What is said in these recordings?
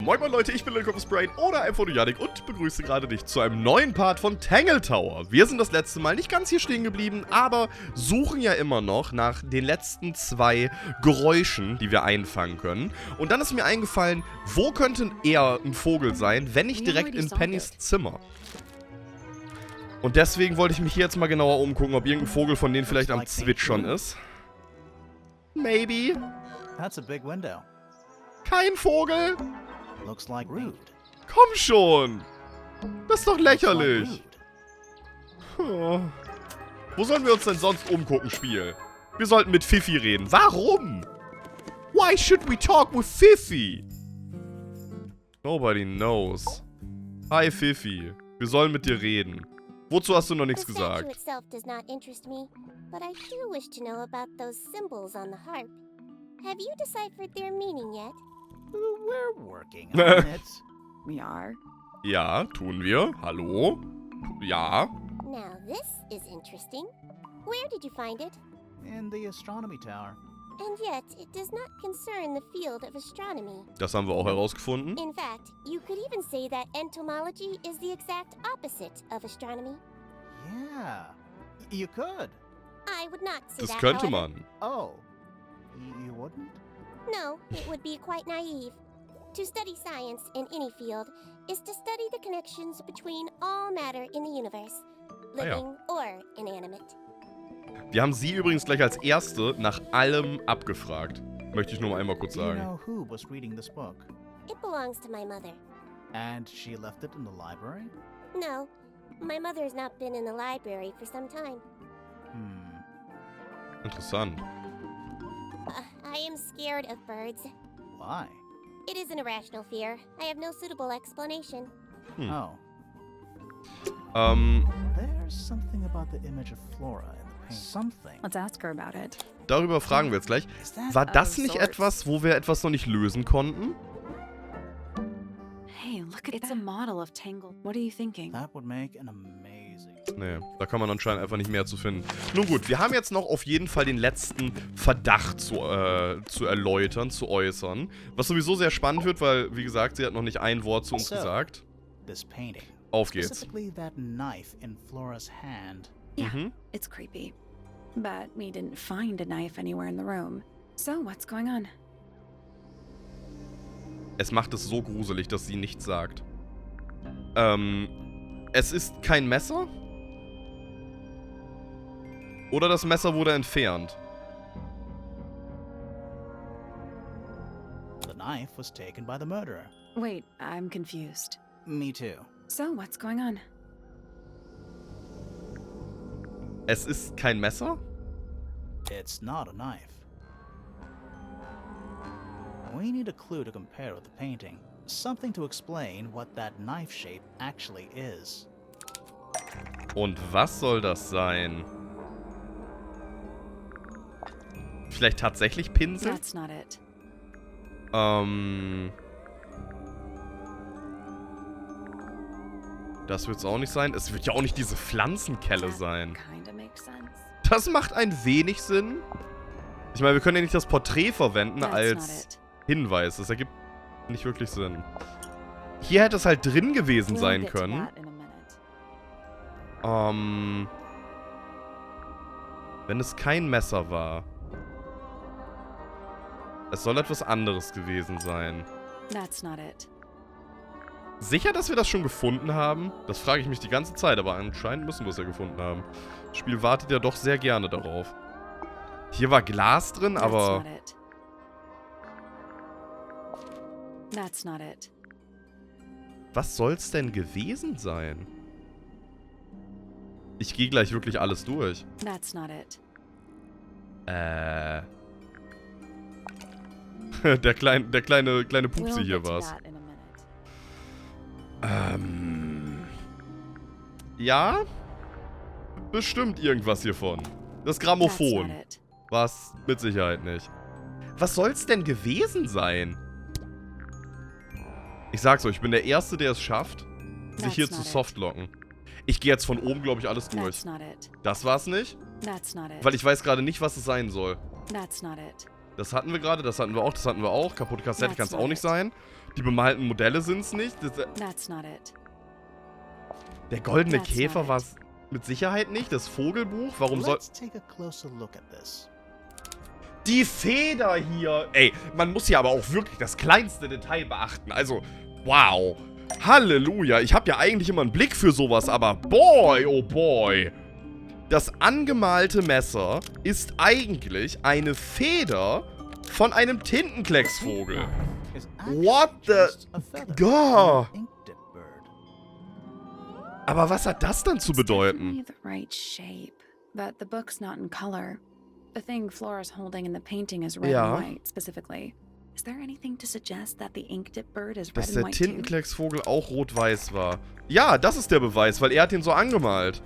Moin moin Leute, ich bin LittleConfusedBrain oder einfach nur Yannick und begrüße gerade dich zu einem neuen Part von Tangle Tower. Wir sind das letzte Mal nicht ganz hier stehen geblieben, aber suchen ja immer noch nach den letzten zwei Geräuschen, die wir einfangen können. Und dann ist mir eingefallen, wo könnte eher ein Vogel sein, wenn nicht direkt in Pennys Zimmer? Und deswegen wollte ich mich hier jetzt mal genauer umgucken, ob irgendein Vogel von denen vielleicht am Zwitschern ist. Maybe. That's a big window. Kein Vogel. Looks like rude. Komm schon. Das ist doch lächerlich. Oh. Wo sollen wir uns denn sonst umgucken, Spiel? Wir sollten mit Fifi reden. Warum? Why should we talk with Fifi? Nobody knows. Hi Fifi. Wir sollen mit dir reden. Wozu hast du noch nichts gesagt? Have you deciphered their meaning yet? We're working on it. We are. Ja, tun wir. Hallo? Ja. Now this is interesting. Where did you find it? In the astronomy tower. And yet, it does not concern the field of astronomy. Das haben wir auch herausgefunden. In fact, you could even say that entomology is the exact opposite of astronomy. Yeah, you could. I would not say Das that, könnte however. man. Oh, you wouldn't? No, it would be quite naive. To study science in any field is to study the connections between all matter in the universe, living or inanimate. Wir haben sie übrigens gleich als Erste nach allem abgefragt. Möchte ich nur mal einmal kurz Do you sagen. know who was reading this book? It belongs to my mother. And she left it in the library? No, my mother has not been in the library for some time. Interessant. I am scared of birds. Why? It is an irrational fear. I have no suitable explanation. Oh, there's something about the image of Flora in the painting. Something. Let's ask her about it. Darüber fragen wir jetzt gleich. Is that War das nicht sorts. etwas, wo wir etwas noch nicht lösen konnten? Hey, look at it's a model of Tangle. What are you thinking? That would make an amazing. Nee, da kann man anscheinend einfach nicht mehr zu finden. Nun gut, wir haben jetzt noch auf jeden Fall den letzten Verdacht zu erläutern, zu äußern. Was sowieso sehr spannend wird, weil, wie gesagt, sie hat noch nicht ein Wort zu uns gesagt. This painting. Auf geht's. Specifically that knife in Flora's hand. Yeah, it's creepy. But we didn't find a knife anywhere in the room. So, what's going on? Es macht es so gruselig, dass sie nichts sagt. Es ist kein Messer? Oder das Messer wurde entfernt? The knife was taken by the murderer. Wait, I'm confused. Me too. So, what's going on? Es ist kein Messer? It's not a knife. We need a clue to compare with the painting. Something to explain what that knife shape actually is. Und was soll das sein? Vielleicht tatsächlich Pinsel? That's not it. Das wird's auch nicht sein. Es wird ja auch nicht diese Pflanzenkelle sein. Kinda makes sense. Das macht ein wenig Sinn. Ich meine, wir können ja nicht das Porträt verwenden That's als not it. Hinweis. Das ergibt nicht wirklich Sinn. Hier hätte es halt drin gewesen We'll sein get to können. that in a minute. Wenn es kein Messer war. Es soll etwas anderes gewesen sein. That's not it. Sicher, dass wir das schon gefunden haben? Das frage ich mich die ganze Zeit, aber anscheinend müssen wir es ja gefunden haben. Das Spiel wartet ja doch sehr gerne darauf. Hier war Glas drin, That's aber... not it. That's not it. Was soll's denn gewesen sein? Ich gehe gleich wirklich alles durch. That's not it. Der kleine Pupsi We'll hier get to war's. that in a minute. Ja? Bestimmt irgendwas hiervon. Das That's Grammophon. not it. Was? Mit Sicherheit nicht. Was soll's denn gewesen sein? Ich sag's euch, ich bin der Erste, der es schafft, sich That's hier not zu it. softlocken. Ich gehe jetzt von oben, glaube ich, alles durch. That's not it. Das war's nicht? That's not it. Weil ich weiß gerade nicht, was es sein soll. That's not it. Das hatten wir gerade, das hatten wir auch, das hatten wir auch. Kaputte Kassette kann es auch nicht sein. Die bemalten Modelle sind es nicht. That's not it. Der goldene That's Käfer not war it. es mit Sicherheit nicht. Das Vogelbuch, warum soll... Let's take a closer look at this. Die Feder hier. Ey, man muss hier aber auch wirklich das kleinste Detail beachten. Also, wow. Halleluja. Ich habe ja eigentlich immer einen Blick für sowas, aber boy, oh boy. Das angemalte Messer ist eigentlich eine Feder von einem Tintenklecksvogel. Is actually What the... just a feather God. from an ink-dip bird. Aber was hat das dann zu It's bedeuten? definitely the right shape, but the book's not in color. The thing Flora's holding in the painting is red Ja. and white, specifically. Is there anything to suggest that the ink-dip bird is Dass red der and white too? Tintenklecksvogel auch rot-weiß war. Ja, das ist der Beweis, weil er hat ihn so angemalt.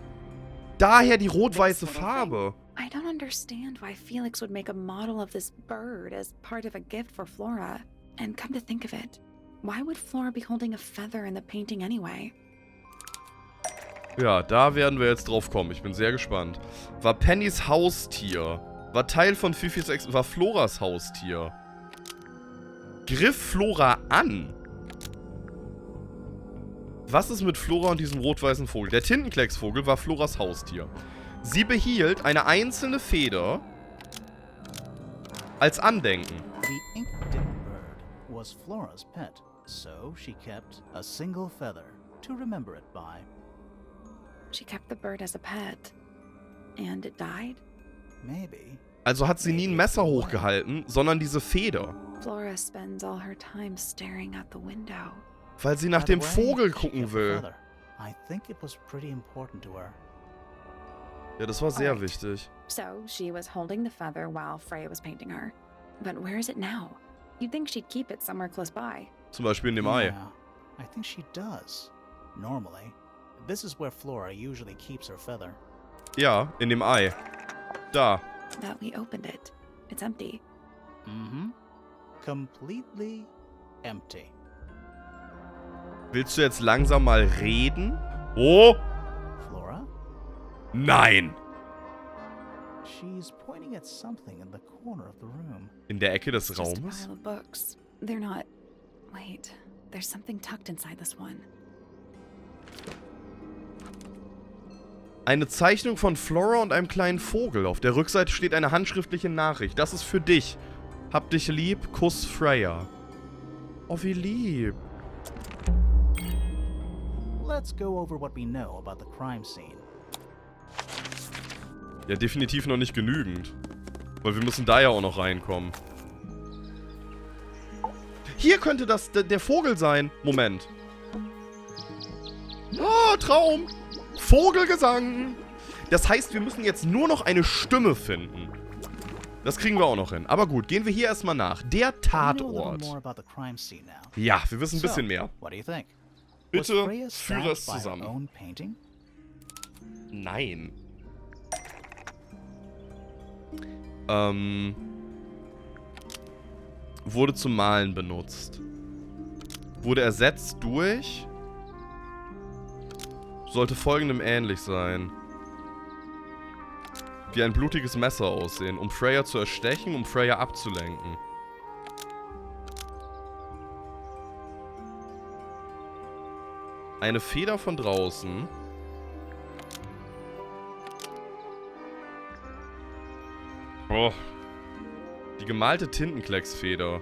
Daher die rot-weiße Farbe. I don't understand why Felix would make a model of this bird as part of a gift for Flora. And come to think of it, why would Flora be holding a feather in the painting anyway? Ja, da werden wir jetzt drauf kommen. Ich bin sehr gespannt. War Pennys Haustier. War Teil von Fifis Ex... War Floras Haustier. Griff Flora an. Was ist mit Flora und diesem rot-weißen Vogel? Der Tintenklecksvogel war Floras Haustier. Sie behielt eine einzelne Feder als Andenken. The ink-dip bird was Flora's pet, so she kept a single feather to remember it by. She kept the bird as a pet. And it died? Maybe. Also hat sie nie ein Messer hochgehalten, sondern diese Feder. Flora spends all her time staring out the window. Weil sie nach By the dem way, Vogel she gucken kept the will. feather. I think it was pretty important to her. Ja, das war sehr Alright. wichtig. So she was holding the feather while Freya was painting her. But where is it now? You'd think she'd keep it somewhere close by. Zum Beispiel in dem Ei. Yeah, I think she does. Normally, this is where Flora usually keeps her feather. Ja, in dem Ei. Da. But we opened it. It's empty. Mm-hmm. Completely empty. Willst du jetzt langsam mal reden? Oh! Flora? Nein! She's pointing at something in the corner of the room. In der Ecke des It's just a Raumes? pile of books. They're not... Wait. There's something tucked inside this one. Eine Zeichnung von Flora und einem kleinen Vogel. Auf der Rückseite steht eine handschriftliche Nachricht. Das ist für dich. Hab dich lieb, Kuss Freya. Oh, wie lieb. Let's go over what we know about the crime scene. Ja, definitiv noch nicht genügend. Weil wir müssen da ja auch noch reinkommen. Hier könnte das der Vogel sein. Moment. Ah, Traum. Vogelgesang. Das heißt, wir müssen jetzt nur noch eine Stimme finden. Das kriegen wir auch noch hin. Aber gut, gehen wir hier erstmal nach. Der We know a little Tatort. more about the crime scene now. Ja, wir wissen ein So, bisschen mehr. What do you think? Bitte Was Freya führe es stabbed by her zusammen. own painting? Nein. Wurde zum Malen benutzt. Wurde ersetzt durch... Sollte folgendem ähnlich sein. Wie ein blutiges Messer aussehen, um Freya zu erstechen, um Freya abzulenken. Eine Feder von draußen. Oh. Die gemalte Tintenklecksfeder.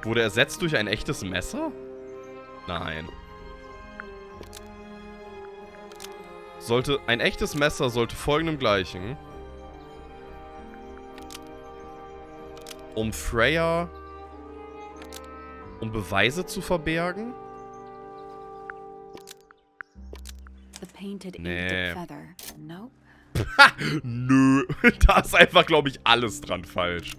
Wurde ersetzt durch ein echtes Messer? Nein. Ein echtes Messer sollte folgendem gleichen. Um Freya... Um Beweise zu verbergen? The painted Nee. ink-dip feather. Nope. Nö. Da ist einfach, glaube ich, alles dran falsch.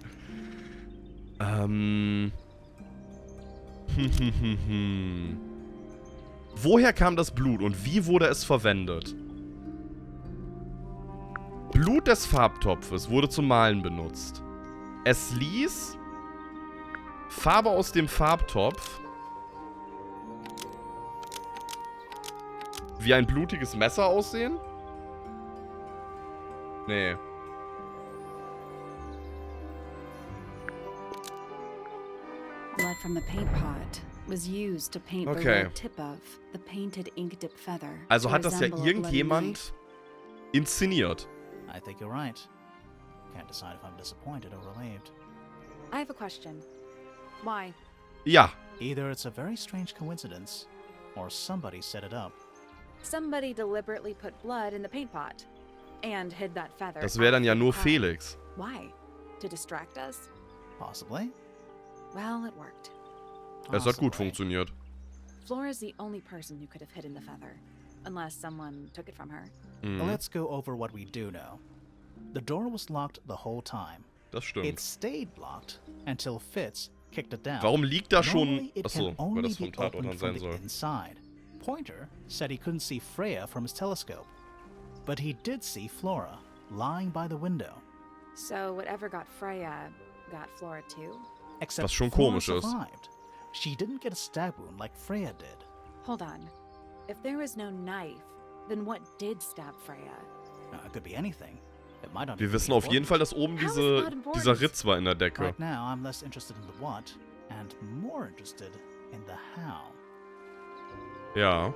Woher kam das Blut und wie wurde es verwendet? Blut des Farbtopfes wurde zum Malen benutzt. Es ließ Farbe aus dem Farbtopf wie ein blutiges Messer aussehen? Nee. Blood from the paint pot was used to paint the red tip of the painted ink dip feather. Also to hat das ja resemble a bloody knife. irgendjemand inszeniert. I think you're right. Can't decide if I'm disappointed or relieved. I have a question. Why? Ja. Either it's a very strange coincidence, or somebody set it up. Somebody deliberately put blood in the paint pot and hid that feather. Das wäre dann ja nur after the Felix. crime. Why? To distract us? Possibly. Well, it worked. Es hat gut Possibly. funktioniert. Flora's the only person who could have hidden the feather, unless someone took it from her. Mhm. Let's go over what we do know. The door was locked the whole time. Das It stimmt. stayed locked until Fitz kicked it down. Warum liegt da schon... Normally, it Achso, can weil only das vom be Tatort opened dann from sein the soll. inside. Pointer said he couldn't see Freya from his telescope, but he did see Flora lying by the window. So whatever got Freya got Flora too? Except Was schon Flora komisch ist. survived. She didn't get a stab wound like Freya did. Hold on. If there was no knife, then what did stab Freya? It could be anything. It might not Wir even wissen be auf jeden important. Fall, dass oben How is it not important? dieser Ritz war in der Decke. Right now, I'm less interested in the what and more interested in the how. Ja.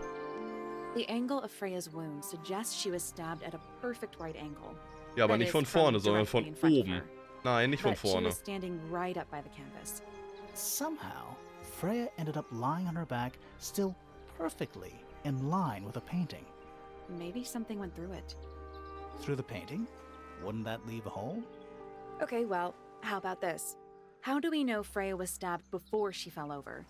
The angle of Freya's wound suggests she was stabbed at a perfect right angle. Ja, aber That nicht is, von from vorne, sondern von directly in front of oben. her. Nein, nicht von But she vorne. was standing right up by the canvas. Somehow, Freya ended up lying on her back, still perfectly in line with the painting. Maybe something went through it. Through the painting? Wouldn't that leave a hole? Okay, well, how about this? How do we know Freya was stabbed before she fell over?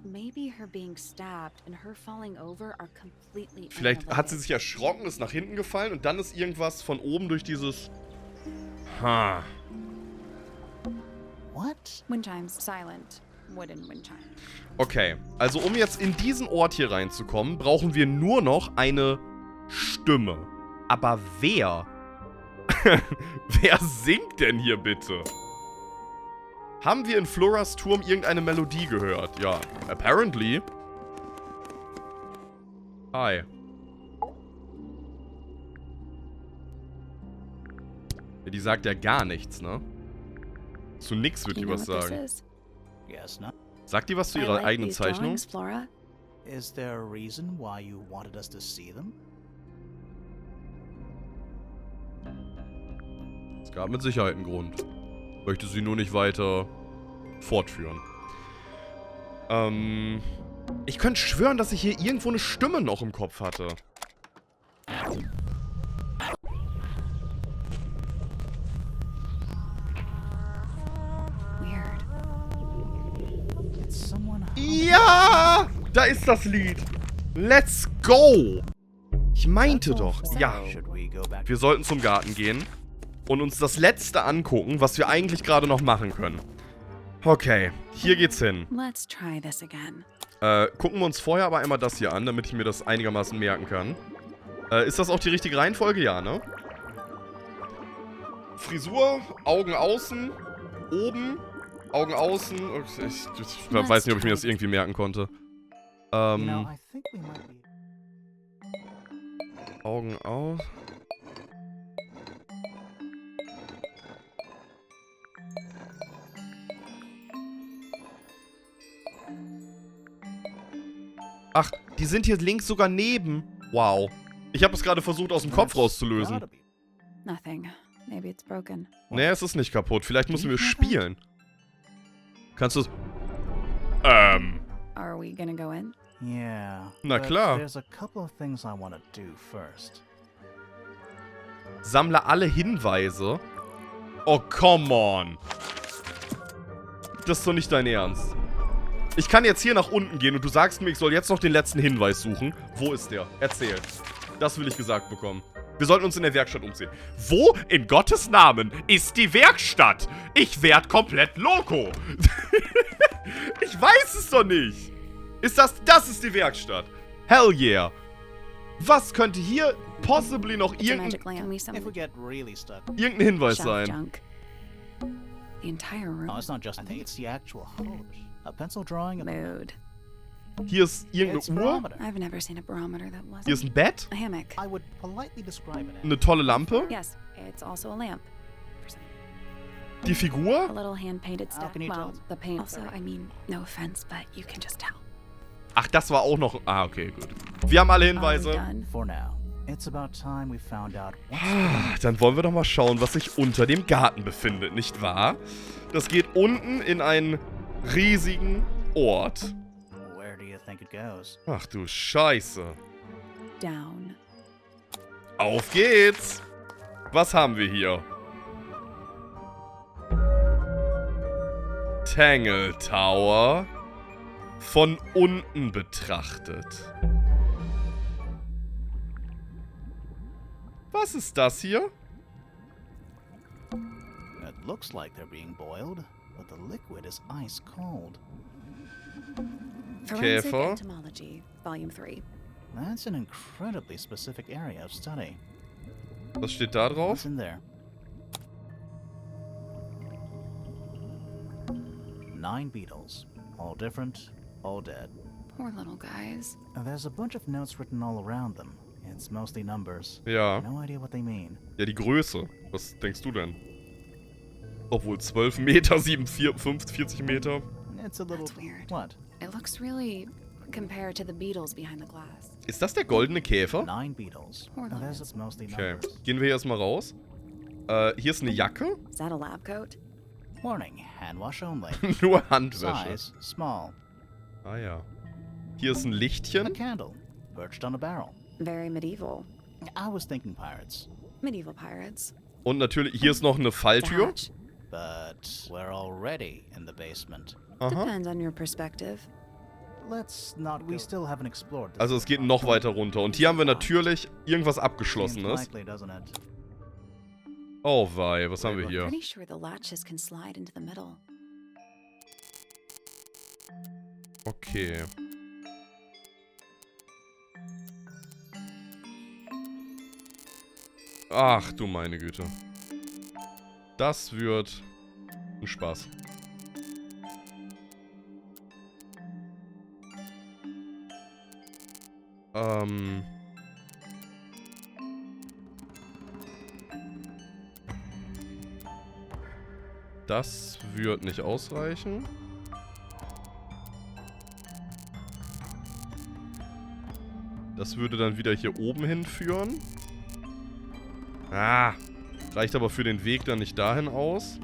Maybe her being stabbed and her falling over are completely Vielleicht hat sie unrelated. sich erschrocken, ist nach hinten gefallen und dann ist irgendwas von oben durch dieses... Ha. What? Wind chimes, silent. Wooden wind chime. Okay, also um jetzt in diesen Ort hier reinzukommen, brauchen wir nur noch eine Stimme. Aber wer? Wer singt denn hier bitte? Haben wir in Floras Turm irgendeine Melodie gehört? Ja, apparently. Hi. Ja, die sagt ja gar nichts, ne? Zu nix wird You die know was what this sagen. is? Yes, no? Sagt die was zu I ihrer like eigenen these Zeichnung? drawings, Flora. Is there a reason why you wanted us to see them? Es gab mit Sicherheit einen Grund. Möchte sie nur nicht weiter fortführen. Ich könnte schwören, dass ich hier irgendwo eine Stimme noch im Kopf hatte. Weird. It's someone. Ja! Da ist das Lied. Let's go! Ich meinte doch, ja. Should we go back? Wir sollten zum Garten gehen und uns das Letzte angucken, was wir eigentlich gerade noch machen können. Okay, hier geht's hin. Let's try this again. Gucken wir uns vorher aber einmal das hier an, damit ich mir das einigermaßen merken kann. Ist das auch die richtige Reihenfolge? Ja, ne? Frisur, Augen außen, oben, Augen außen. Ich weiß nicht, ob ich mir das irgendwie merken konnte. You know, I think we might be. Augen aus. Ach, die sind hier links sogar neben. Wow. Ich habe es gerade versucht, aus dem Kopf rauszulösen. Gotta be. Nothing. Maybe it's broken. Nee, es ist nicht kaputt. Vielleicht müssen wir Wie viel spielen. Kannst du es... Are we gonna go in? Yeah. Na but klar. There's a couple of things I want to do first. Sammle alle Hinweise. Oh, come on. Das ist doch nicht dein Ernst. Ich kann jetzt hier nach unten gehen und du sagst mir, ich soll jetzt noch den letzten Hinweis suchen. Wo ist der? Erzähl. Das will ich gesagt bekommen. Wir sollten uns in der Werkstatt umsehen. Wo in Gottes Namen ist die Werkstatt? Ich werd komplett loco. Ich weiß es doch nicht. Ist das... Das ist die Werkstatt. Hell yeah. Was könnte hier possibly noch It's a magic irgendein lamp. We some If we get really stuck. Hinweis shelf sein? junk. The entire room. No, it's not just. I think it's the actual hose. A pencil drawing of. Mood. Hier ist It's irgendeine Uhr. barometer. I've never seen a barometer that wasn't Hier ist ein Bett. a hammock. I would politely describe it as Eine tolle Lampe. Yes, it's also a lamp. Die A Figur. little hand-painted How stuff. can you Well, tell? the paint. Also, I mean, no offense, but you can just tell. Ach, das war auch noch... Ah, okay, gut. Wir haben alle Are we Hinweise. done? for now. It's about time we found out what's Dann wollen wir doch mal schauen, was sich unter dem Garten befindet, nicht wahr? Das geht unten in einen riesigen Ort. Where do you think it goes? Ach du Scheiße. Down. Auf geht's. Was haben wir hier? Tangle Tower. Von unten betrachtet. Was ist das hier? It looks like they're being boiled, but the liquid is ice cold. Forensic Käfer. Entomology, Volume 3. That's an incredibly specific area of study. Was steht da drauf? What's in there? 9 beetles. All different, all dead. Poor little guys. There's a bunch of notes written all around them. It's mostly numbers. Ja. No idea what they mean. Ja, die Größe. Was denkst du denn? Obwohl 12 Meter, 40 Meter. It's a little... That's weird. What? It looks really compared to the beetles behind the glass. Ist das der goldene Käfer? 9 beetles. Poor There's little- mostly Okay. numbers. Gehen wir hier erstmal raus. Hier ist eine Jacke. Is that a lab coat? Warning, hand wash only. Nur Handwäsche. Size, small. Ah ja. Hier ist ein A Lichtchen. candle, perched on a barrel. Very medieval. I was thinking pirates, Medieval pirates. Und natürlich, hier ist noch eine The Falltür. hatch. but we're already in the basement. Aha. Depends on your perspective. Let's not. We still haven't explored this. Also es geht noch weiter runter. Und hier haben wir natürlich irgendwas Seems Abgeschlossenes. likely, doesn't it? Oh wei, was haben wir hier? Pretty sure the latches can slide into the middle. Okay. Ach du meine Güte. Das wird ein Spaß. Das wird nicht ausreichen. Das würde dann wieder hier oben hinführen. Ah, reicht aber für den Weg dann nicht dahin aus.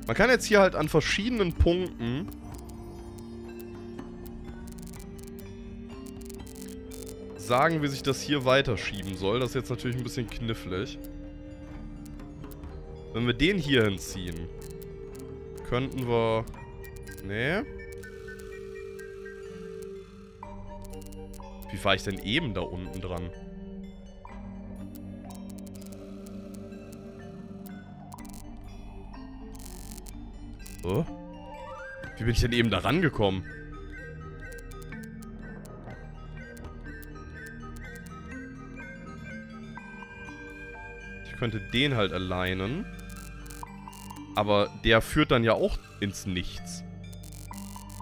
Man kann jetzt hier halt an verschiedenen Punkten sagen, wie sich das hier weiterschieben soll. Das ist jetzt natürlich ein bisschen knifflig. Wenn wir den hier hinziehen, könnten wir... Nee. Wie war ich denn eben da unten dran? Oh? Wie bin ich denn eben da rangekommen? Ich könnte den halt alignen. Aber der führt dann ja auch ins Nichts.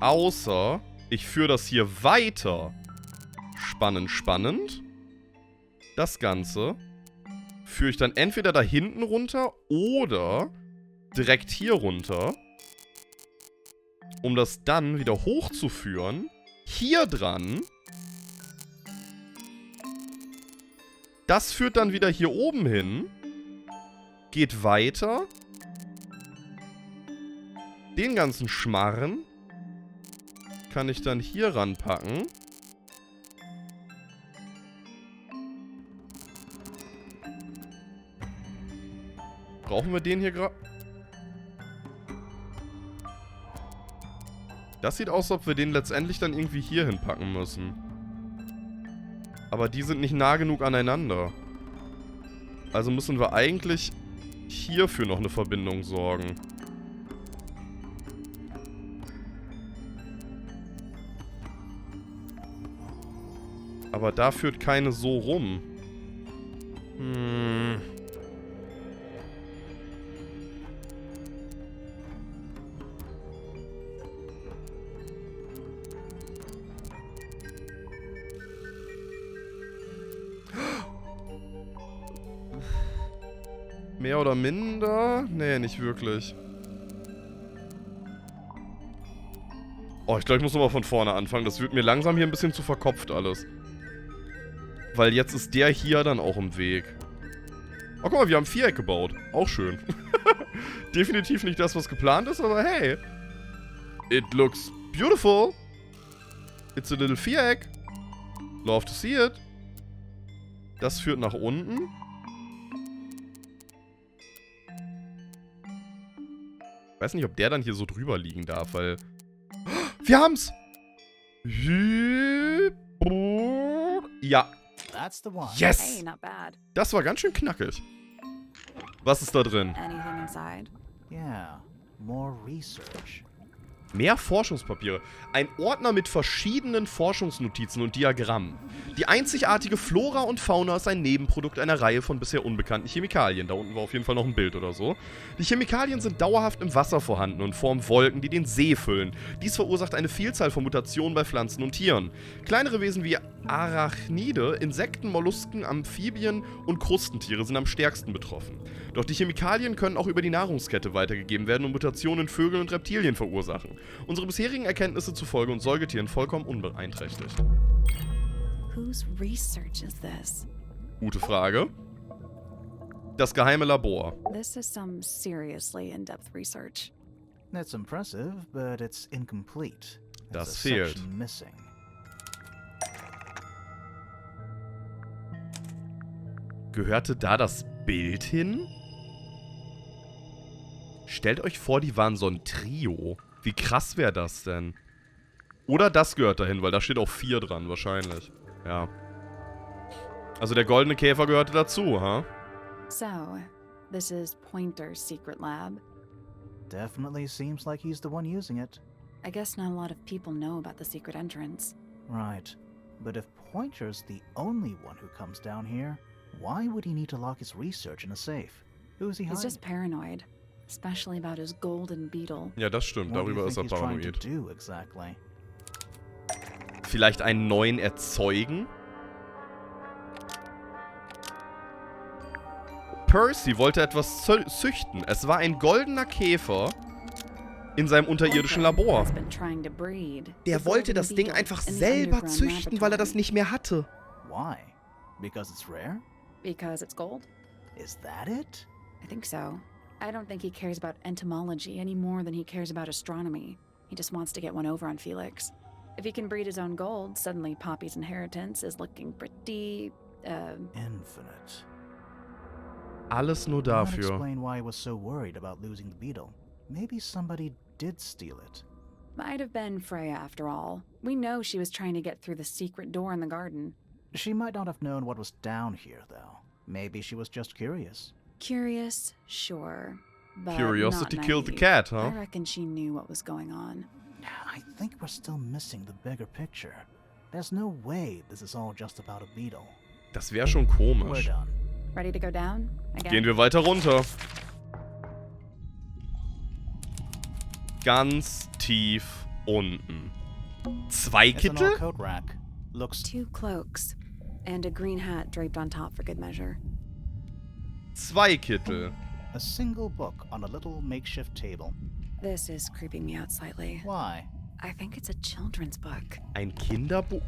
Außer ich führe das hier weiter. Spannend, spannend. Das Ganze führe ich dann entweder da hinten runter oder direkt hier runter. Um das dann wieder hochzuführen. Hier dran. Das führt dann wieder hier oben hin. Geht weiter. Den ganzen Schmarren kann ich dann hier ranpacken. Brauchen wir den hier gerade? Das sieht aus, als ob wir den letztendlich dann irgendwie hier hinpacken müssen. Aber die sind nicht nah genug aneinander. Also müssen wir eigentlich hierfür noch eine Verbindung sorgen. Aber da führt keine so rum. Mehr oder minder? Nee, nicht wirklich. Oh, ich glaube, ich muss nochmal von vorne anfangen. Das wird mir langsam hier ein bisschen zu verkopft alles. Weil jetzt ist der hier dann auch im Weg. Oh, guck mal, wir haben ein Viereck gebaut. Auch schön. Definitiv nicht das, was geplant ist, aber hey. It looks beautiful. It's a little Viereck. Love to see it. Das führt nach unten. Ich weiß nicht, ob der dann hier so drüber liegen darf, weil... Wir haben's! Ja. That's the one. Yes! Hey, not bad. Das war ganz schön knackig. Was ist da drin? Anything inside? Yeah, more research. Mehr Forschungspapiere. Ein Ordner mit verschiedenen Forschungsnotizen und Diagrammen. Die einzigartige Flora und Fauna ist ein Nebenprodukt einer Reihe von bisher unbekannten Chemikalien. Da unten war auf jeden Fall noch ein Bild oder so. Die Chemikalien sind dauerhaft im Wasser vorhanden und formen Wolken, die den See füllen. Dies verursacht eine Vielzahl von Mutationen bei Pflanzen und Tieren. Kleinere Wesen wie Arachnide, Insekten, Mollusken, Amphibien und Krustentiere sind am stärksten betroffen. Doch die Chemikalien können auch über die Nahrungskette weitergegeben werden und Mutationen in Vögeln und Reptilien verursachen. Unsere bisherigen Erkenntnisse zufolge uns Säugetieren vollkommen unbeeinträchtigt. Whose research is this? Gute Frage. Das geheime Labor. This is some seriously in-depth research. It's impressive, but it's incomplete. Das There's a fehlt. section missing. Gehörte da das Bild hin? Stellt euch vor, die waren so ein Trio. Wie krass wäre das denn? Oder das gehört dahin, weil da steht auch 4 dran, wahrscheinlich. Ja. Also der goldene Käfer gehörte dazu, ha? So, this is Pointer's secret lab. Definitely seems like he's the one using it. I guess not a lot of people know about the secret entrance. Right. But if Pointer's the only one who comes down here, why would he need to lock his research in a safe? Who's he He's hiding? just paranoid, especially about his golden beetle. Ja, das stimmt. What do you Darüber ist er think he's trying paranoid. to do exactly? Vielleicht einen neuen erzeugen? Percy wollte etwas züchten. Es war ein goldener Käfer in seinem unterirdischen Labor. Has been trying to breed Der the wollte golden das Ding beetle einfach in the selber underground züchten, weil er das laboratory. nicht mehr hatte. Why? Because it's rare? Because it's gold? Is that it? I think so. I don't think he cares about entomology any more than he cares about astronomy. He just wants to get one over on Felix. If he can breed his own gold, suddenly Poppy's inheritance is looking pretty, Infinite. Alles nur Might dafür. explain why he was so worried about losing the beetle. Maybe somebody did steal it. might have been Freya after all. We know she was trying to get through the secret door in the garden. She might not have known what was down here, though. Maybe she was just curious. Curious, sure. But Curiosity not killed the naive. cat, huh? I reckon she knew what was going on. I think we're still missing the bigger picture. There's no way this is all just about a beetle. Das wäre schon We're komisch. done. Ready to go down? Again? Gehen wir weiter runter. Ganz tief unten. 2 It's an Kittel? old coat rack. Looks 2 cloaks. And a green hat draped on top for good measure. 2 Kittel. a single book on a little makeshift table. This is creeping me out slightly. Why? I think it's a children's book. Ein Kinderbuch?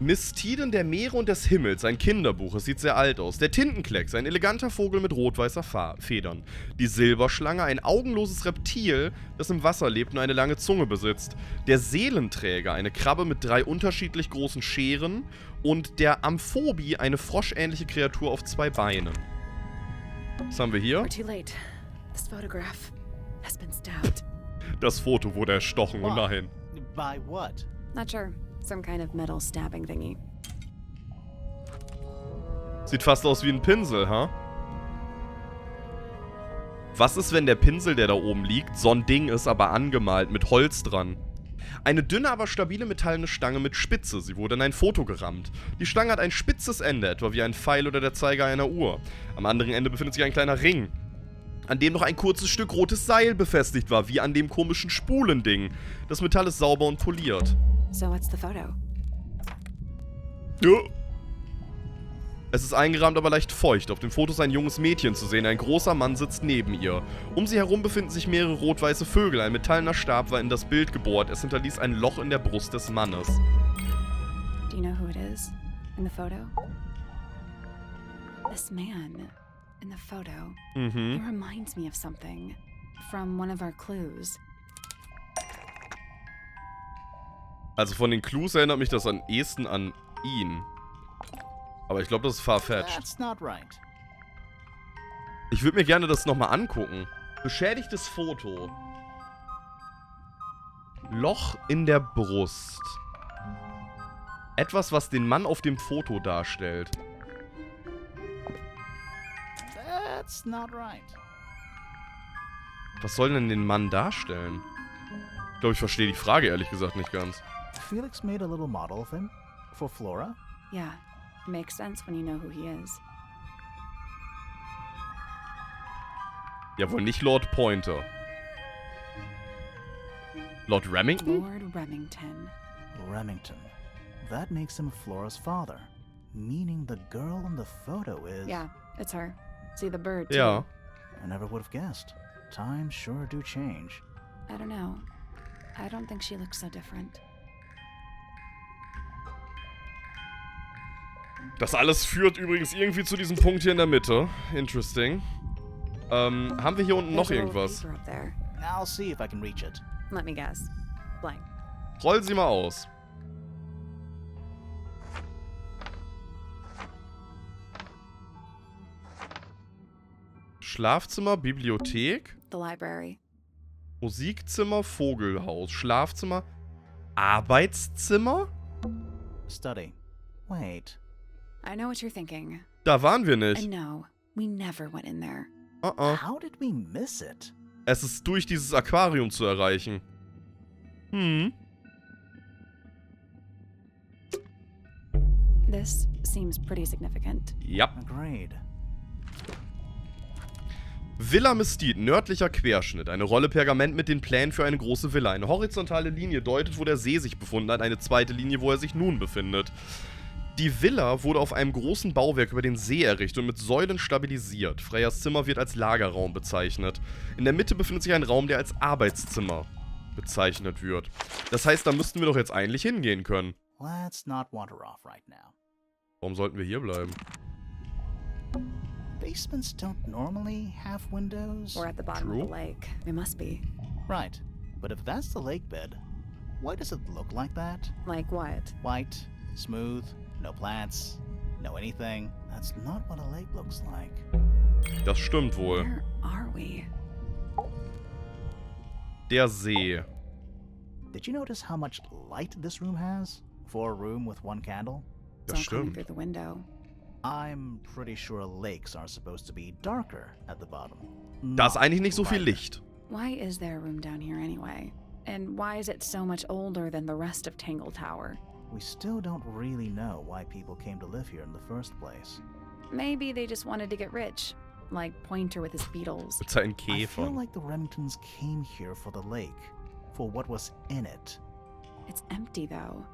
Mystiden der Meere und des Himmels, ein Kinderbuch, es sieht sehr alt aus. Der Tintenklecks, ein eleganter Vogel mit rot-weißer Federn. Die Silberschlange, ein augenloses Reptil, das im Wasser lebt und eine lange Zunge besitzt. Der Seelenträger, eine Krabbe mit 3 unterschiedlich großen Scheren. Und der Amphobi, eine froschähnliche Kreatur auf 2 Beinen. Was haben wir hier? We're too late. This photograph has been stabbed. Das Foto wurde erstochen, oh nein. By what? Not sure. Some kind of metal stabbing thingy. Sieht fast aus wie ein Pinsel, ha? Was ist, wenn der Pinsel, der da oben liegt, so ein Ding ist, aber angemalt, mit Holz dran? Eine dünne, aber stabile metallene Stange mit Spitze. Sie wurde in ein Foto gerammt. Die Stange hat ein spitzes Ende, etwa wie ein Pfeil oder der Zeiger einer Uhr. Am anderen Ende befindet sich ein kleiner Ring, an dem noch ein kurzes Stück rotes Seil befestigt war, wie an dem komischen Spulending. Das Metall ist sauber und poliert. So what's the photo? Ja. Es ist eingerahmt, aber leicht feucht. Auf dem Foto ist ein junges Mädchen zu sehen. Ein großer Mann sitzt neben ihr. Um sie herum befinden sich mehrere rot-weiße Vögel. Ein metallener Stab war in das Bild gebohrt. Es hinterließ ein Loch in der Brust des Mannes. Do you know who it is in the photo? This man in the photo. He reminds me of something from one of our clues. Also von den Clues erinnert mich das am ehesten an ihn. Aber ich glaube, das ist far-fetched. That's not right. Ich würde mir gerne das nochmal angucken. Beschädigtes Foto. Loch in der Brust. Etwas, was den Mann auf dem Foto darstellt. That's not right. Was soll denn den Mann darstellen? Ich glaube, ich verstehe die Frage ehrlich gesagt nicht ganz. Felix made a little model of him for Flora. Yeah, makes sense when you know who he is. Ja, wohl nicht Lord Pointer. Lord Remington? Lord Remington. Remington. That makes him Flora's father. Meaning the girl in the photo is... Yeah, it's her. See the bird, too. Ja. I never would have guessed. Times sure do change. I don't know. I don't think she looks so different. Das alles führt übrigens irgendwie zu diesem Punkt hier in der Mitte. Interesting. Haben wir hier unten noch There's a little irgendwas? paper up there. I'll see if I can reach it. Let me guess. Blank. Roll sie mal aus. Schlafzimmer, Bibliothek, The library. Musikzimmer, Vogelhaus, Schlafzimmer, Arbeitszimmer? Study. Wait. I know what you're thinking. Da waren wir nicht. And no, we never went in there. How did we miss it? Es ist durch dieses Aquarium zu erreichen. This seems pretty significant. Ja. Agreed. Villa Mesquite, nördlicher Querschnitt. Eine Rolle Pergament mit den Plänen für eine große Villa. Eine horizontale Linie deutet, wo der See sich befunden hat. Eine zweite Linie, wo er sich nun befindet. Die Villa wurde auf einem großen Bauwerk über den See errichtet und mit Säulen stabilisiert. Freyas Zimmer wird als Lagerraum bezeichnet. In der Mitte befindet sich ein Raum, der als Arbeitszimmer bezeichnet wird. Das heißt, da müssten wir doch jetzt eigentlich hingehen können. Let's not wander off right now. Warum sollten wir hier bleiben? Basements don't normally have windows. We're at the bottom True. of the lake. We must be. Right. But if that's the lake bed, why does it look like that? Like what? White, smooth, no plants, no anything. That's not what a lake looks like. Das stimmt wohl. Where are we? Der See. Did you notice how much light this room has? For a room with one candle? Das It's all coming stimmt. through the window. I'm pretty sure lakes are supposed to be darker at the bottom. Da ist not eigentlich nicht so viel lighter. Licht. Why is there a room down here anyway? And why is it so much older than the rest of Tangle Tower? We still don't really know why people came to live here in the first place. Maybe they just wanted to get rich, like Pointer with his beetles. Mit seinen I feel Käfern. like the Remingtons came here for the lake, for what was in it. It's empty though.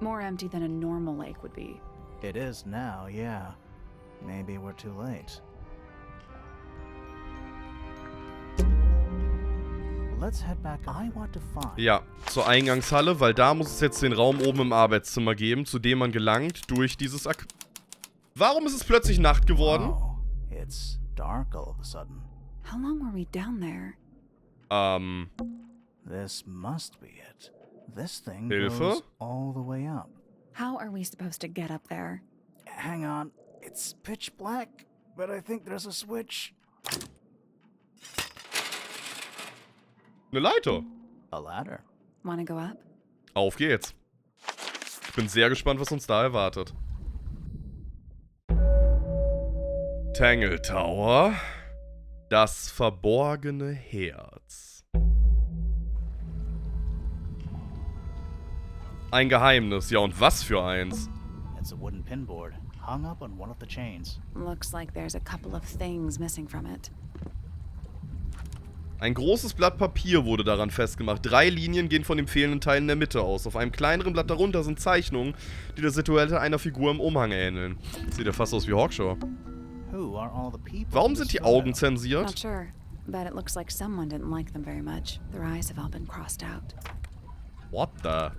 More empty than a normal lake would be. It is now, yeah. Maybe we're too late. Let's head back. I want to find. Ja, zur Eingangshalle, weil da muss es jetzt den Raum oben im Arbeitszimmer geben, zu dem man gelangt durch dieses Warum ist es plötzlich Nacht geworden? Oh, it's dark all of a sudden. How long were we down there? This must be it. This thing Hilfe? goes all the way up. How are we supposed to get up there? Hang on. It's pitch black, but I think there's a switch. Eine Leiter. A ladder. Wanna go up? Auf geht's. Ich bin sehr gespannt, was uns da erwartet. Tangle Tower. Das verborgene Herz. Ein Geheimnis, ja und was für eins. It's a wooden pinboard hung up on one of the chains. Looks like there's a couple of things missing from it. Ein großes Blatt Papier wurde daran festgemacht. 3 Linien gehen von dem fehlenden Teil in der Mitte aus. Auf einem kleineren Blatt darunter sind Zeichnungen, die der Silhouette einer Figur im Umhang ähneln. Sieht ja fast aus wie Hawkshaw. Who are all the people Warum in sind this die photo? Augen zensiert? Not sure, but it looks like someone didn't like them very much. Their eyes have all been crossed out. What the?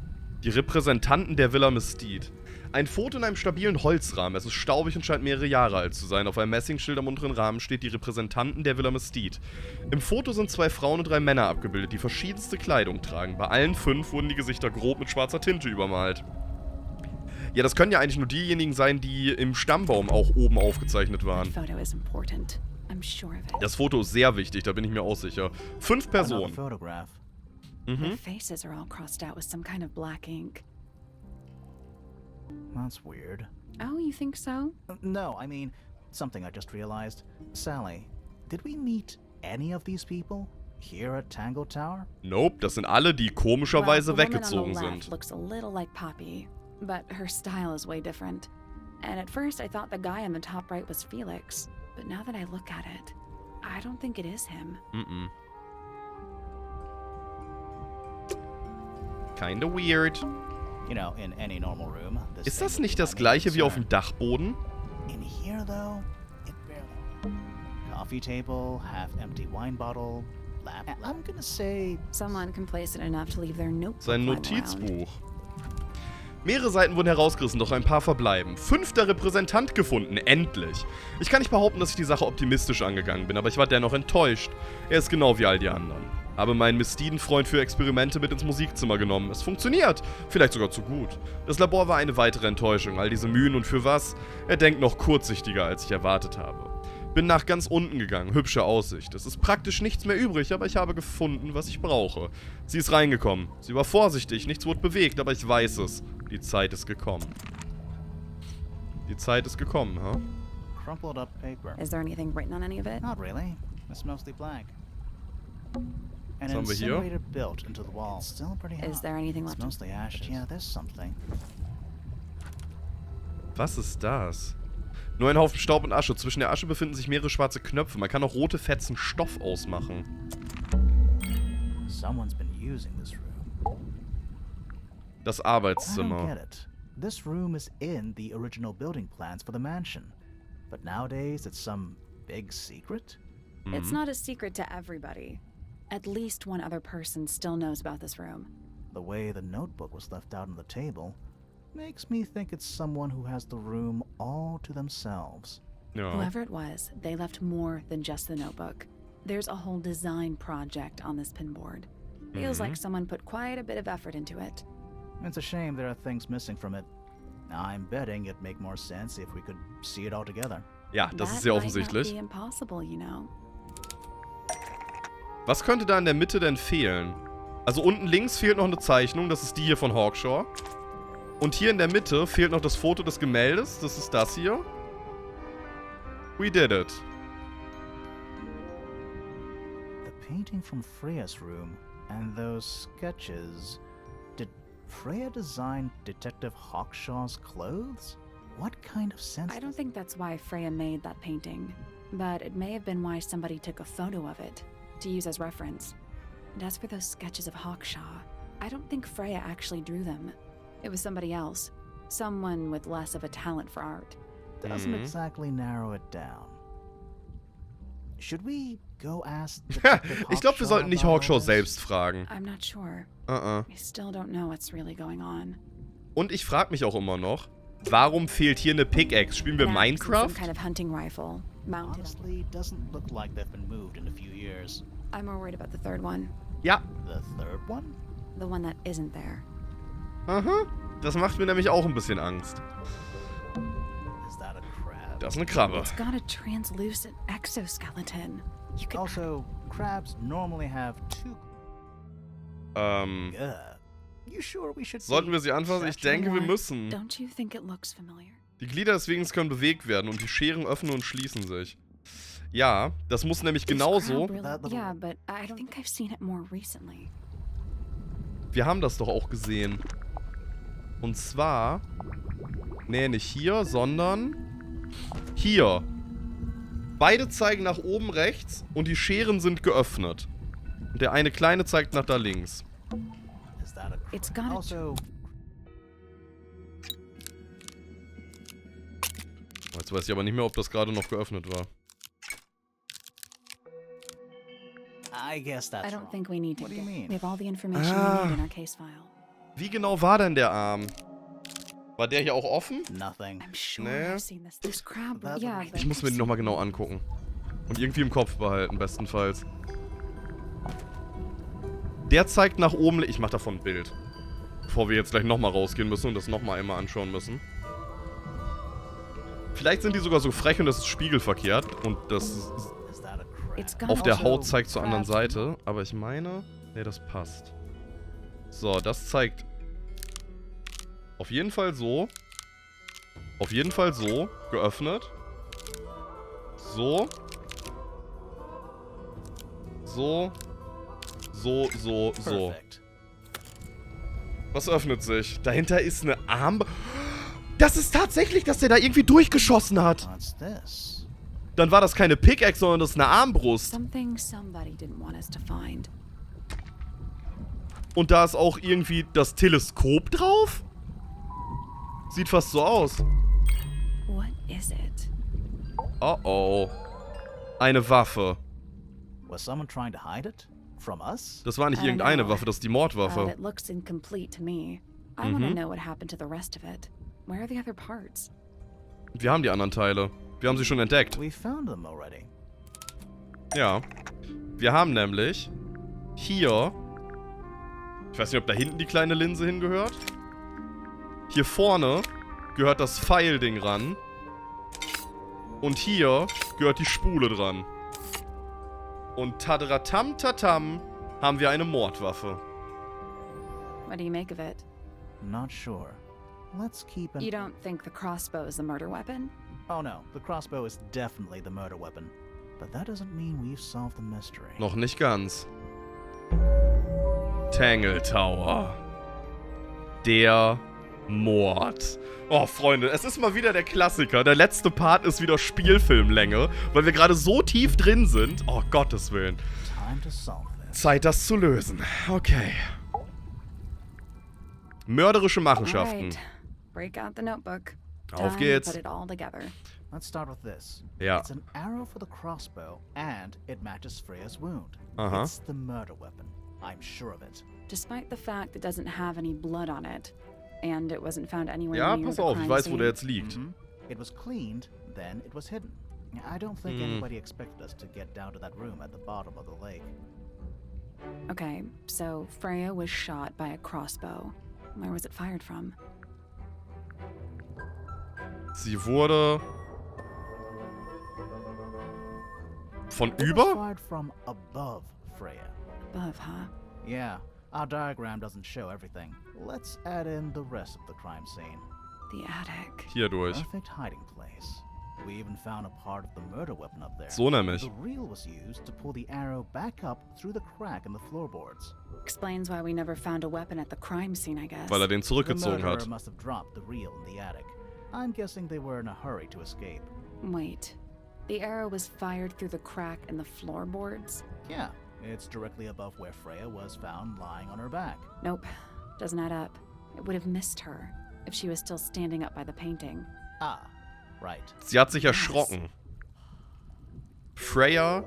Die Repräsentanten der Villa Mesquite. Ein Foto in einem stabilen Holzrahmen. Es ist staubig und scheint mehrere Jahre alt zu sein. Auf einem Messingschild am unteren Rahmen steht die Repräsentanten der Villa Mesquite. Im Foto sind 2 Frauen und 3 Männer abgebildet, die verschiedenste Kleidung tragen. Bei allen 5 wurden die Gesichter grob mit schwarzer Tinte übermalt. Ja, das können ja eigentlich nur diejenigen sein, die im Stammbaum auch oben aufgezeichnet waren. That photo is important. I'm sure of it. Das Foto ist sehr wichtig, da bin ich mir auch sicher. 5 Another Personen. photograph. Their faces are all crossed out with some kind of black ink. That's weird. Oh, you think so? No, I mean, something I just realized. Sally, did we meet any of these people here at Tangle Tower? Nope, das sind alle, die komischerweise Well, the woman weggezogen on the left sind. looks a little like Poppy, but her style is way different. And at first I thought the guy on the top right was Felix, but now that I look at it, I don't think it is him. Kinda weird. You know, in any normal room. This Ist thing das would nicht be das my gleiche wie auf concern. dem Dachboden? In here, though, it barely. Coffee table, half-empty wine bottle, lamp. I'm gonna say Someone complacent enough to leave their notebook Sein lying around. Notizbuch. Mehrere Seiten wurden herausgerissen, doch ein paar verbleiben. 5. Repräsentant gefunden, endlich. Ich kann nicht behaupten, dass ich die Sache optimistisch angegangen bin, aber ich war dennoch enttäuscht. Er ist genau wie all die anderen. Habe meinen Mistiden-Freund für Experimente mit ins Musikzimmer genommen. Es funktioniert. Vielleicht sogar zu gut. Das Labor war eine weitere Enttäuschung. All diese Mühen und für was? Er denkt noch kurzsichtiger, als ich erwartet habe. Bin nach ganz unten gegangen. Hübsche Aussicht. Es ist praktisch nichts mehr übrig, aber ich habe gefunden, was ich brauche. Sie ist reingekommen. Sie war vorsichtig. Nichts wurde bewegt, aber ich weiß es. Die Zeit ist gekommen. Die Zeit ist gekommen, huh? crumpled up paper. Is there anything written on any of it? Not really. It's mostly blank. An Some over here? incinerator built into the wall. Still pretty hot. Is there anything It's left? mostly ashes. Yeah, there's something. Was ist das? Nur ein Haufen Staub und Asche. Zwischen der Asche befinden sich mehrere schwarze Knöpfe. Man kann auch rote Fetzen Stoff ausmachen. Someone's been using this room. Das I don't Arbeitszimmer. get it. This room is in the original building plans for the mansion. But nowadays it's some big secret? It's not a secret to everybody. At least one other person still knows about this room. The way the notebook was left out on the table makes me think it's someone who has the room all to themselves. Ja. Whoever it was, they left more than just the notebook. There's a whole design project on this pinboard. Feels like someone put quite a bit of effort into it. It's a shame there are things missing from it. I'm betting it'd make more sense if we could see it all together. Ja, das That ist sehr might not offensichtlich. be impossible, you know. Was könnte da in der Mitte denn fehlen? Also unten links fehlt noch eine Zeichnung, das ist die hier von Hawkshaw. Und hier in der Mitte fehlt noch das Foto des Gemäldes, das ist das hier. We did it. The painting from Freya's room and those sketches. Did Freya design Detective Hawkshaw's clothes? What kind of sense? I don't think that's why Freya made that painting, but it may have been why somebody took a photo of it to use as reference. And as for those sketches of Hawkshaw, I don't think Freya actually drew them. It was somebody else, someone with less of a talent for art. Doesn't exactly narrow it down. Should we go ask Detective Ich glaube, wir Hawkshaw sollten nicht about all Hawkshaw this? selbst fragen. I'm not sure. Uh-uh. I still don't know what's really going on. Und ich frage mich auch immer noch, warum fehlt hier eine Pickaxe? Spielen wir An axe and Minecraft? Some kind of hunting rifle, mounted. Honestly, doesn't look like they've been moved in a few years. I'm more worried about the third one, Ja. The third one? the one that isn't there. Aha. Das macht mir nämlich auch ein bisschen Angst. Is that a crab? Das ist eine Krabbe. It's got a translucent exoskeleton. You could. Also, crabs normally have two. You sure we should? Sollten be wir sie anfassen? Ich searching denke, wir more? müssen. Don't you think it looks familiar? Die Glieder des Wegens können bewegt werden und die Scheren öffnen und schließen sich. Ja, das muss nämlich genauso. Crab really- Yeah, but I don't think I've seen it more recently. Wir haben das doch auch gesehen. Und zwar... Nee, nicht hier, sondern... Hier. Beide zeigen nach oben rechts und die Scheren sind geöffnet. Und der eine kleine zeigt nach da links. Is that a It's got also Jetzt weiß ich aber nicht mehr, ob das gerade noch geöffnet war. I guess that's I don't wrong. think we need to What do you get- mean? We have all the information Ah. we need in our case file. Wie genau war denn der Arm? War der hier auch offen? Nothing. I'm sure Nee. I've seen this. This crab. That Yeah, would- but Ich muss mir den nochmal genau angucken. Und irgendwie im Kopf behalten, bestenfalls. Der zeigt nach oben. Ich mach davon ein Bild. Bevor wir jetzt gleich nochmal rausgehen müssen und das nochmal einmal anschauen müssen. Vielleicht sind die sogar so frech und das ist spiegelverkehrt. Und das Is that a crab? It's got auf der Also, Haut zeigt zur anderen crab. Seite. Aber ich meine... Ne, das passt. So, das zeigt... Auf jeden Fall so. Auf jeden Fall so. Geöffnet. So. So. So, so, so. Perfect. Was öffnet sich? Dahinter ist eine Arm... Das ist tatsächlich, dass der da irgendwie durchgeschossen hat. What's this? Dann war das keine Pickaxe, sondern das ist eine Armbrust. something somebody didn't want us to find. Und da ist auch irgendwie das Teleskop drauf? Sieht fast so aus. What is it? Oh oh. Eine Waffe. Was someone trying to hide it? From us? Das war nicht I don't irgendeine know. Waffe, das ist die Mordwaffe. It looks incomplete to me. I want to know what happened to the rest of it. Where are the other parts? Wir haben die anderen Teile. Wir haben sie schon entdeckt. We found them already. Ja. Wir haben nämlich hier... Ich weiß nicht, ob da hinten die kleine Linse hingehört. Hier vorne gehört das Pfeilding ran. Und hier gehört die Spule dran. Und tadratam tatam haben wir eine Mordwaffe. What do you make of it? Not sure. Let's keep an... You don't think the crossbow is the murder weapon? Oh no, the crossbow is definitely the murder weapon. But that doesn't mean we've solved the mystery. Noch nicht ganz. Tangle Tower. Der Mord. Oh, Freunde, es ist mal wieder der Klassiker. Der letzte Part ist wieder Spielfilmlänge, weil wir gerade so tief drin sind. Oh, Gottes Willen. Time to solve this. Zeit, das zu lösen. Okay. Mörderische Machenschaften. Alright. Break out the notebook. Auf Time to geht's. Put it all together. Let's start with this. Ja. It's an arrow for the crossbow, and it matches Freya's wound. Uh-huh. It's the murder weapon. I'm sure of it. Despite the fact it doesn't have any blood on it, and it wasn't found anywhere Ja, near pass the auf, ich crime weiß, wo scene. der jetzt liegt. Mhm. It was cleaned, then it was hidden. I don't think anybody expected us to get down to that room at the bottom of the lake. Okay, so Freya was shot by a crossbow. Where was it fired from? Sie wurde... Von It was über? fired from above Freya. Above, huh? Yeah, our diagram doesn't show everything. Let's add in the rest of the crime scene. The attic. Hier durch. Perfect hiding place. We even found a part of the murder weapon up there. So nämlich. The reel was used to pull the arrow back up through the crack in the floorboards. Explains why we never found a weapon at the crime scene, I guess. Weil er den The zurückgezogen murderer hat. must have dropped the reel in the attic. I'm guessing they were in a hurry to escape. Wait. The arrow was fired through the crack in the floorboards? Yeah, it's directly above where Freya was found lying on her back. Nope. Doesn't add up. It would have missed her if she was still standing up by the painting. Ah, right. Sie hat sich erschrocken. Freya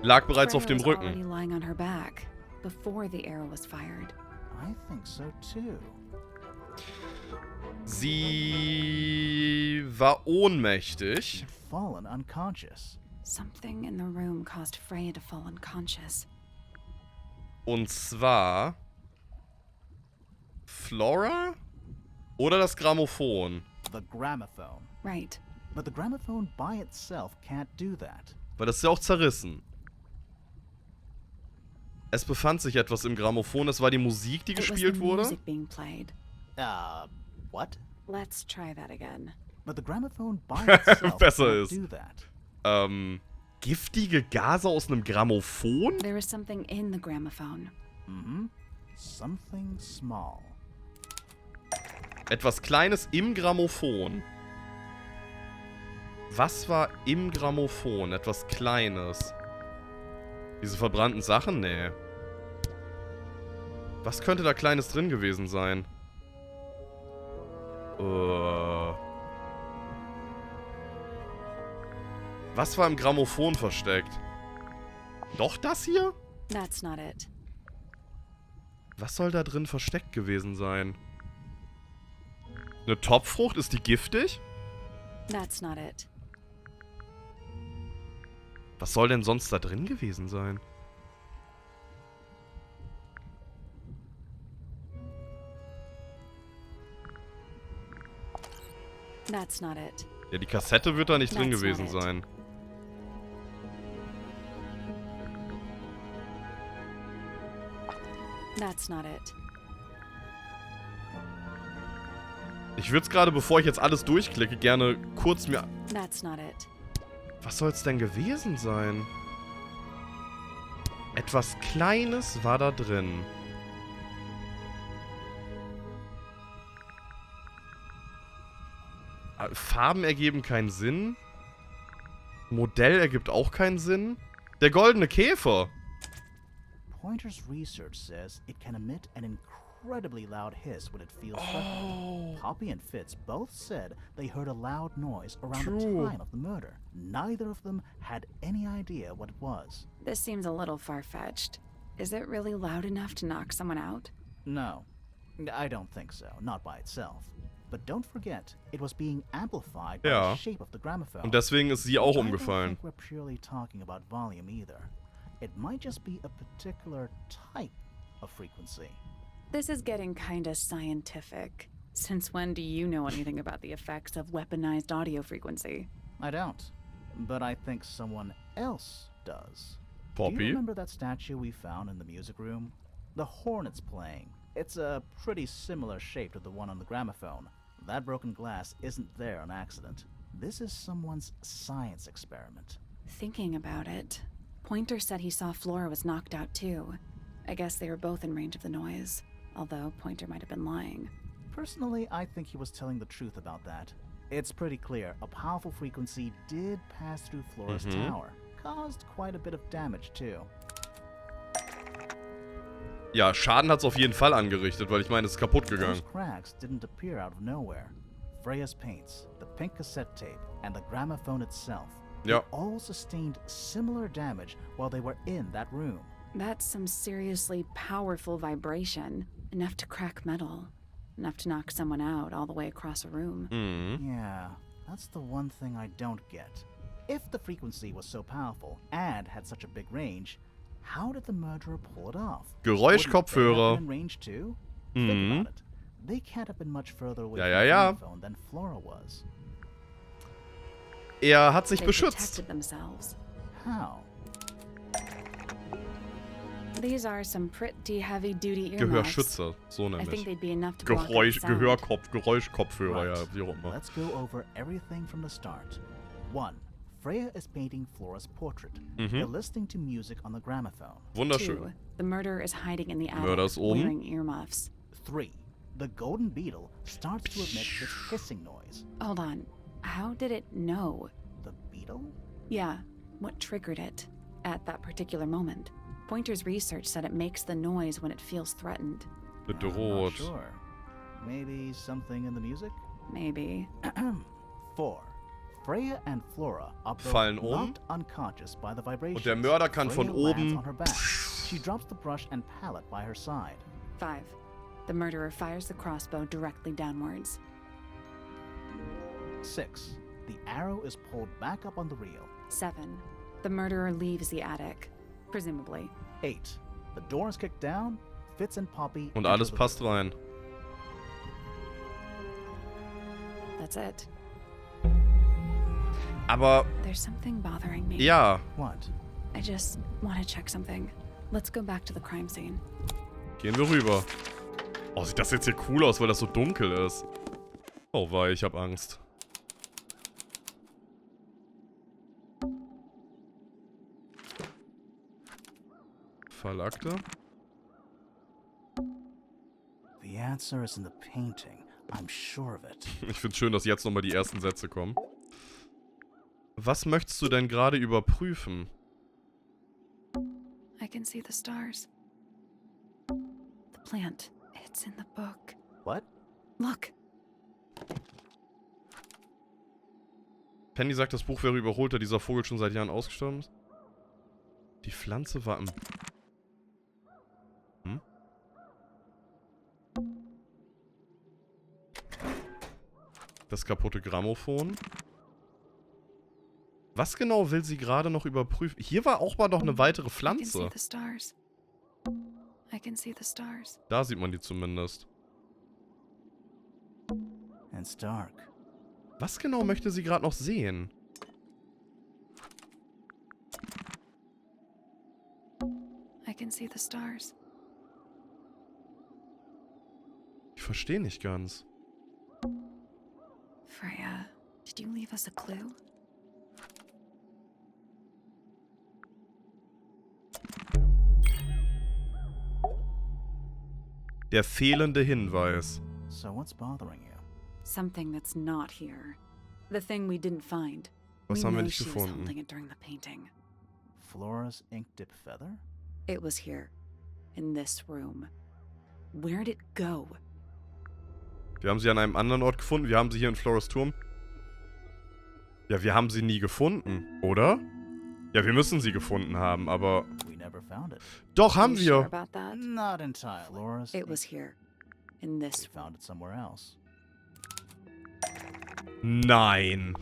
lag bereits auf Freya dem was already Rücken. lying on her back before the arrow was fired. I think so too. Sie war ohnmächtig. She'd fallen unconscious. Something in the room caused Freya to fall unconscious. Und zwar... Flora? Oder das Grammophon? The gramophone. Right. But the gramophone by itself can't do that. Weil das ist ja auch zerrissen. Es befand sich etwas im Grammophon. Es war die Musik, die It was gespielt the wurde. music being played. What? Let's try that again. But the gramophone by itself Besser can't ist. do that. Giftige Gase aus einem Grammophon? There was something in the gramophone. Mm-hmm. Something small. Etwas Kleines im Grammophon. Was war im Grammophon? Etwas Kleines. Diese verbrannten Sachen? Nee. Was könnte da Kleines drin gewesen sein? Was war im Grammophon versteckt? Doch das hier? That's not it. Was soll da drin versteckt gewesen sein? Eine Topfrucht? Ist die giftig? That's not it. Was soll denn sonst da drin gewesen sein? That's not it. Ja, die Kassette wird da nicht drin That's gewesen not it. sein. That's not it. Ich würde es gerade, bevor ich jetzt alles durchklicke, gerne kurz mir... That's not it. Was soll es denn gewesen sein? Etwas Kleines war da drin. Farben ergeben keinen Sinn. Modell ergibt auch keinen Sinn. Der goldene Käfer. Pointer's research says it can emit an incredibly loud hiss when it feels threatened. Poppy and Fitz both said they heard a loud noise around the time of the murder. Neither of them had any idea what it was. This seems a little far-fetched. Is it really loud enough to knock someone out? No, I don't think so, not by itself. But don't forget, it was being amplified by Ja. the shape of the gramophone. Und deswegen ist sie auch I don't umgefallen. think we're purely talking about volume either. It might just be a particular type of frequency. This is getting kinda scientific. Since when do you know anything about the effects of weaponized audio frequency? I don't, but I think someone else does. Do Poppy? you remember that statue we found in the music room? The horn it's playing. It's a pretty similar shape to the one on the gramophone. That broken glass isn't there on accident. This is someone's science experiment. Thinking about it, Pointer said he saw Flora was knocked out too. I guess they were both in range of the noise, although Pointer might have been lying. Personally, I think he was telling the truth about that. It's pretty clear a powerful frequency did pass through Flora's tower. Caused quite a bit of damage too. Ja, Schaden hat es auf jeden Fall angerichtet, weil ich meine, es ist kaputt gegangen. Those cracks didn't appear out of nowhere. Freya's paints, the pink cassette tape, and the gramophone itself Ja. all sustained similar damage while they were in that room. That's some seriously powerful vibration. Enough to crack metal. Enough to knock someone out all the way across a room. Yeah, that's the one thing I don't get. If the frequency was so powerful and had such a big range, how did the murderer pull it off? Geräuschkopfhörer. Wouldn't they have been in range too? Think about it. They can't have been much further away Ja, from ja, the ja. gramophone than Flora was. Er hat sich They beschützt. protected themselves. How? These are some pretty heavy-duty earmuffs. Gehörschützer, so I think nämlich. they'd be enough to block out sound. Geräuschkopfhörer, ja, wie auch immer. Let's go over everything from the start. 1. Freya is painting Flora's portrait. They're listening to music on the gramophone. Wunderschön. 2. The murderer is hiding in the attic, Mörder ist oben. wearing earmuffs. 3. The golden beetle starts to emit this hissing noise. Hold on. How did it know? The beetle? Yeah, what triggered it at that particular moment? Pointer's research said it makes the noise when it feels threatened. I'm not Bedroht. sure. Maybe something in the music? Maybe. 4. Freya and Flora are both Fallen knocked unconscious by the vibration. Und der Mörder kann von oben... On her back. She drops the brush and palette by her side. 5. The murderer fires the crossbow directly downwards. 6. The arrow is pulled back up on the reel. 7. The murderer leaves the attic, presumably. 8. The door is kicked down. Fitz and Poppy. Und enter alles the passt room. rein. That's it. Aber, There's something bothering me. ja. What? I just want to check something. Let's go back to the crime scene. Gehen wir rüber. Oh, sieht das jetzt hier cool aus, weil das so dunkel ist. Oh wei, ich hab Angst. Fallakte. The answer is in the painting. I'm sure of it. Ich find's schön, dass jetzt nochmal die ersten Sätze kommen. Was möchtest du denn gerade überprüfen? can see the stars. The plant. It's in the book. What? Look. Penny sagt, das Buch wäre überholt, da dieser Vogel schon seit Jahren ausgestorben ist. Die Pflanze war im... Hm? Das kaputte Grammophon. Was genau will sie gerade noch überprüfen? Hier war auch mal noch eine weitere Pflanze. I can see the stars. Da sieht man die zumindest. It's dark. Was genau möchte sie gerade noch sehen? I can see the stars. Ich verstehe nicht ganz. Freya, did you leave us a clue? Der fehlende Hinweis. So what's bothering you? Something that's not here. The thing we didn't find. Was We haben wir know nicht she was gefunden? holding it during the painting. Flora's ink dip feather? It was here. In this room. Where'd it go? Wir haben sie an einem anderen Ort gefunden. Wir haben sie hier in Floras Turm. Ja, wir haben sie nie gefunden, oder? Ja, wir müssen sie gefunden haben, aber... We never found it. Doch, haben Are you sure wir. about that? Not entirely. Flora's It was ink- here. In We this found it somewhere else. Nein.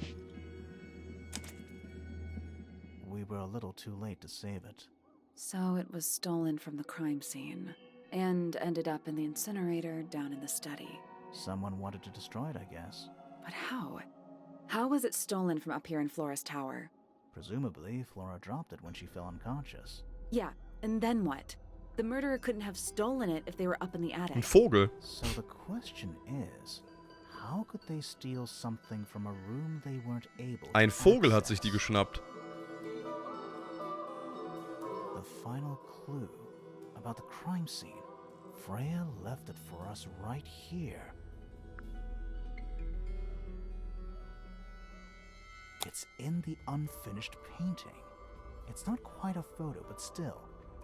We were a little too late to save it. So it was stolen from the crime scene. And ended up in the incinerator down in the study. Someone wanted to destroy it, I guess. But how? How was it stolen from up here in Flora's tower? Presumably, Flora dropped it when she fell unconscious. Yeah, and then what? The murderer couldn't have stolen it if they were up in the attic. Ein Vogel. So the question is, how could they steal something from a room they weren't able to Ein Vogel hat sich die access? geschnappt. The final clue about the crime scene. Freya left it for us right here. It's in the unfinished painting. It's not quite a photo, but still,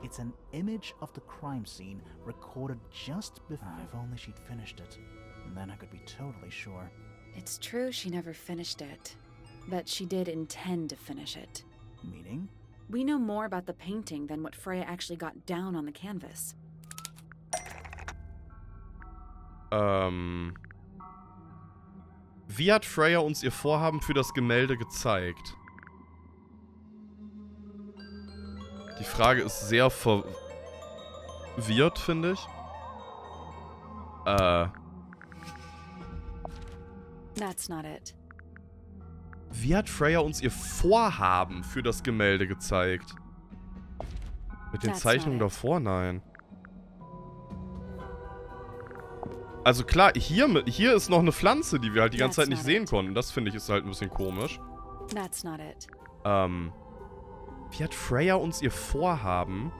it's an image of the crime scene recorded just before. If only she'd finished it, and then I could be totally sure. It's true she never finished it. But she did intend to finish it. Meaning? We know more about the painting than what Freya actually got down on the canvas. Wie hat Freya uns ihr Vorhaben für das Gemälde gezeigt? Die Frage ist sehr verwirrt, finde ich. That's not it. Wie hat Freya uns ihr Vorhaben für das Gemälde gezeigt? Mit den That's Zeichnungen not it. davor? Nein. Also klar, hier ist noch eine Pflanze, die wir halt die ganze Zeit That's nicht not sehen it. konnten. Das finde ich ist halt ein bisschen komisch. That's not it. Wie hat Freya uns ihr Vorhaben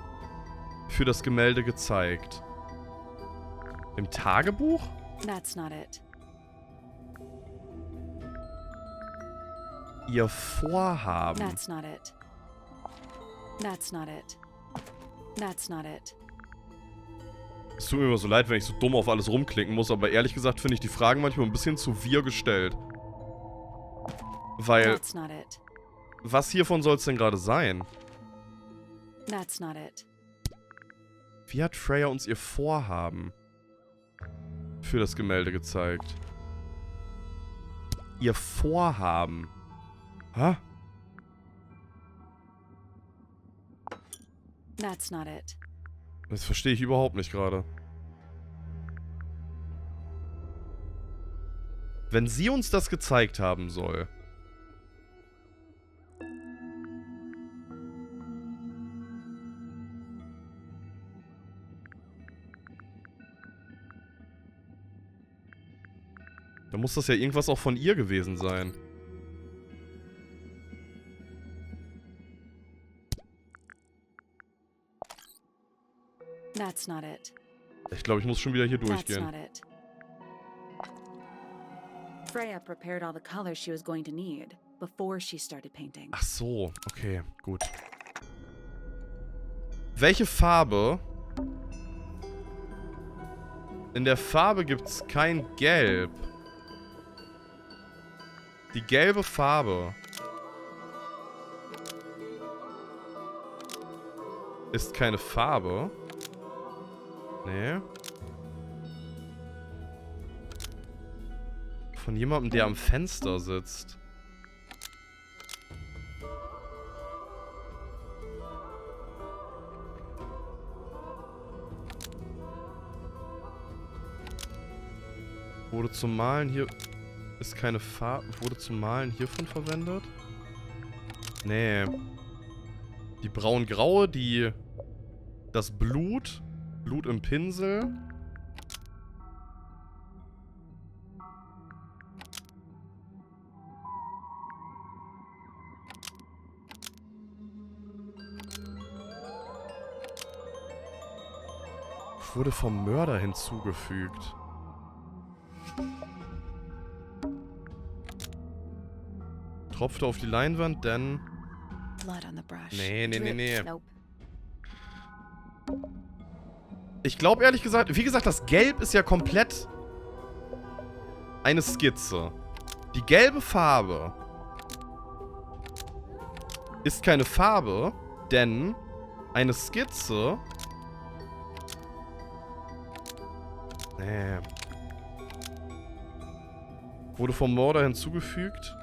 für das Gemälde gezeigt? Im Tagebuch? That's not it. Ihr Vorhaben. That's not it. That's not it. That's not it. Es tut mir immer so leid, wenn ich so dumm auf alles rumklicken muss, aber ehrlich gesagt finde ich die Fragen manchmal ein bisschen zu wirr gestellt. Weil, That's not it. was hiervon soll es denn gerade sein? That's not it. Wie hat Freya uns ihr Vorhaben für das Gemälde gezeigt? Ihr Vorhaben. Hä? That's not it. Das verstehe ich überhaupt nicht gerade. Wenn sie uns das gezeigt haben soll. Dann muss das ja irgendwas auch von ihr gewesen sein. That's not it. Ich glaube, ich muss schon wieder hier That's durchgehen. not it. Freya prepared all the colors she was going to need before she started painting. Ach so, okay, gut. Welche Farbe? In der Farbe gibt's kein Gelb. Die gelbe Farbe ist keine Farbe. Nee. Von jemandem, der am Fenster sitzt. Wurde zum Malen hier... Ist keine Farbe... Wurde zum Malen hiervon verwendet? Nee. Die braun-graue, die... Das Blut. Blut im Pinsel. Wurde vom Mörder hinzugefügt. Tropfte auf die Leinwand, denn... Nee. Nope. Ich glaube ehrlich gesagt, wie gesagt, das Gelb ist ja komplett eine Skizze. Die gelbe Farbe ist keine Farbe, denn eine Skizze... Nee. Wurde vom Mörder hinzugefügt.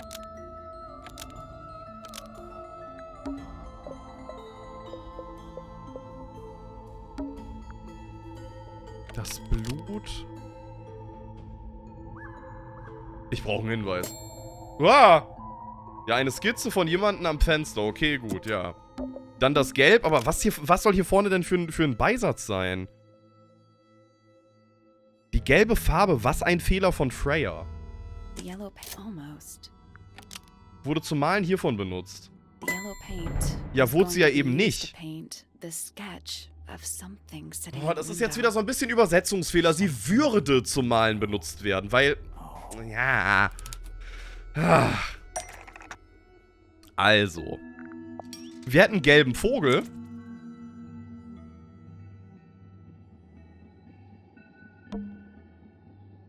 Das Blut. Ich brauche einen Hinweis. Uah! Ja, eine Skizze von jemandem am Fenster. Okay, gut, ja. Dann das Gelb, aber was soll hier vorne denn für ein Beisatz sein? Die gelbe Farbe, was ein Fehler von Freya. The yellow almost. Wurde zum Malen hiervon benutzt. The yellow paint. Ja, wurde sie ja eben nicht. Boah, das ist jetzt wieder so ein bisschen Übersetzungsfehler. Sie würde zum Malen benutzt werden, weil... Ja. Also. Wir hätten einen gelben Vogel.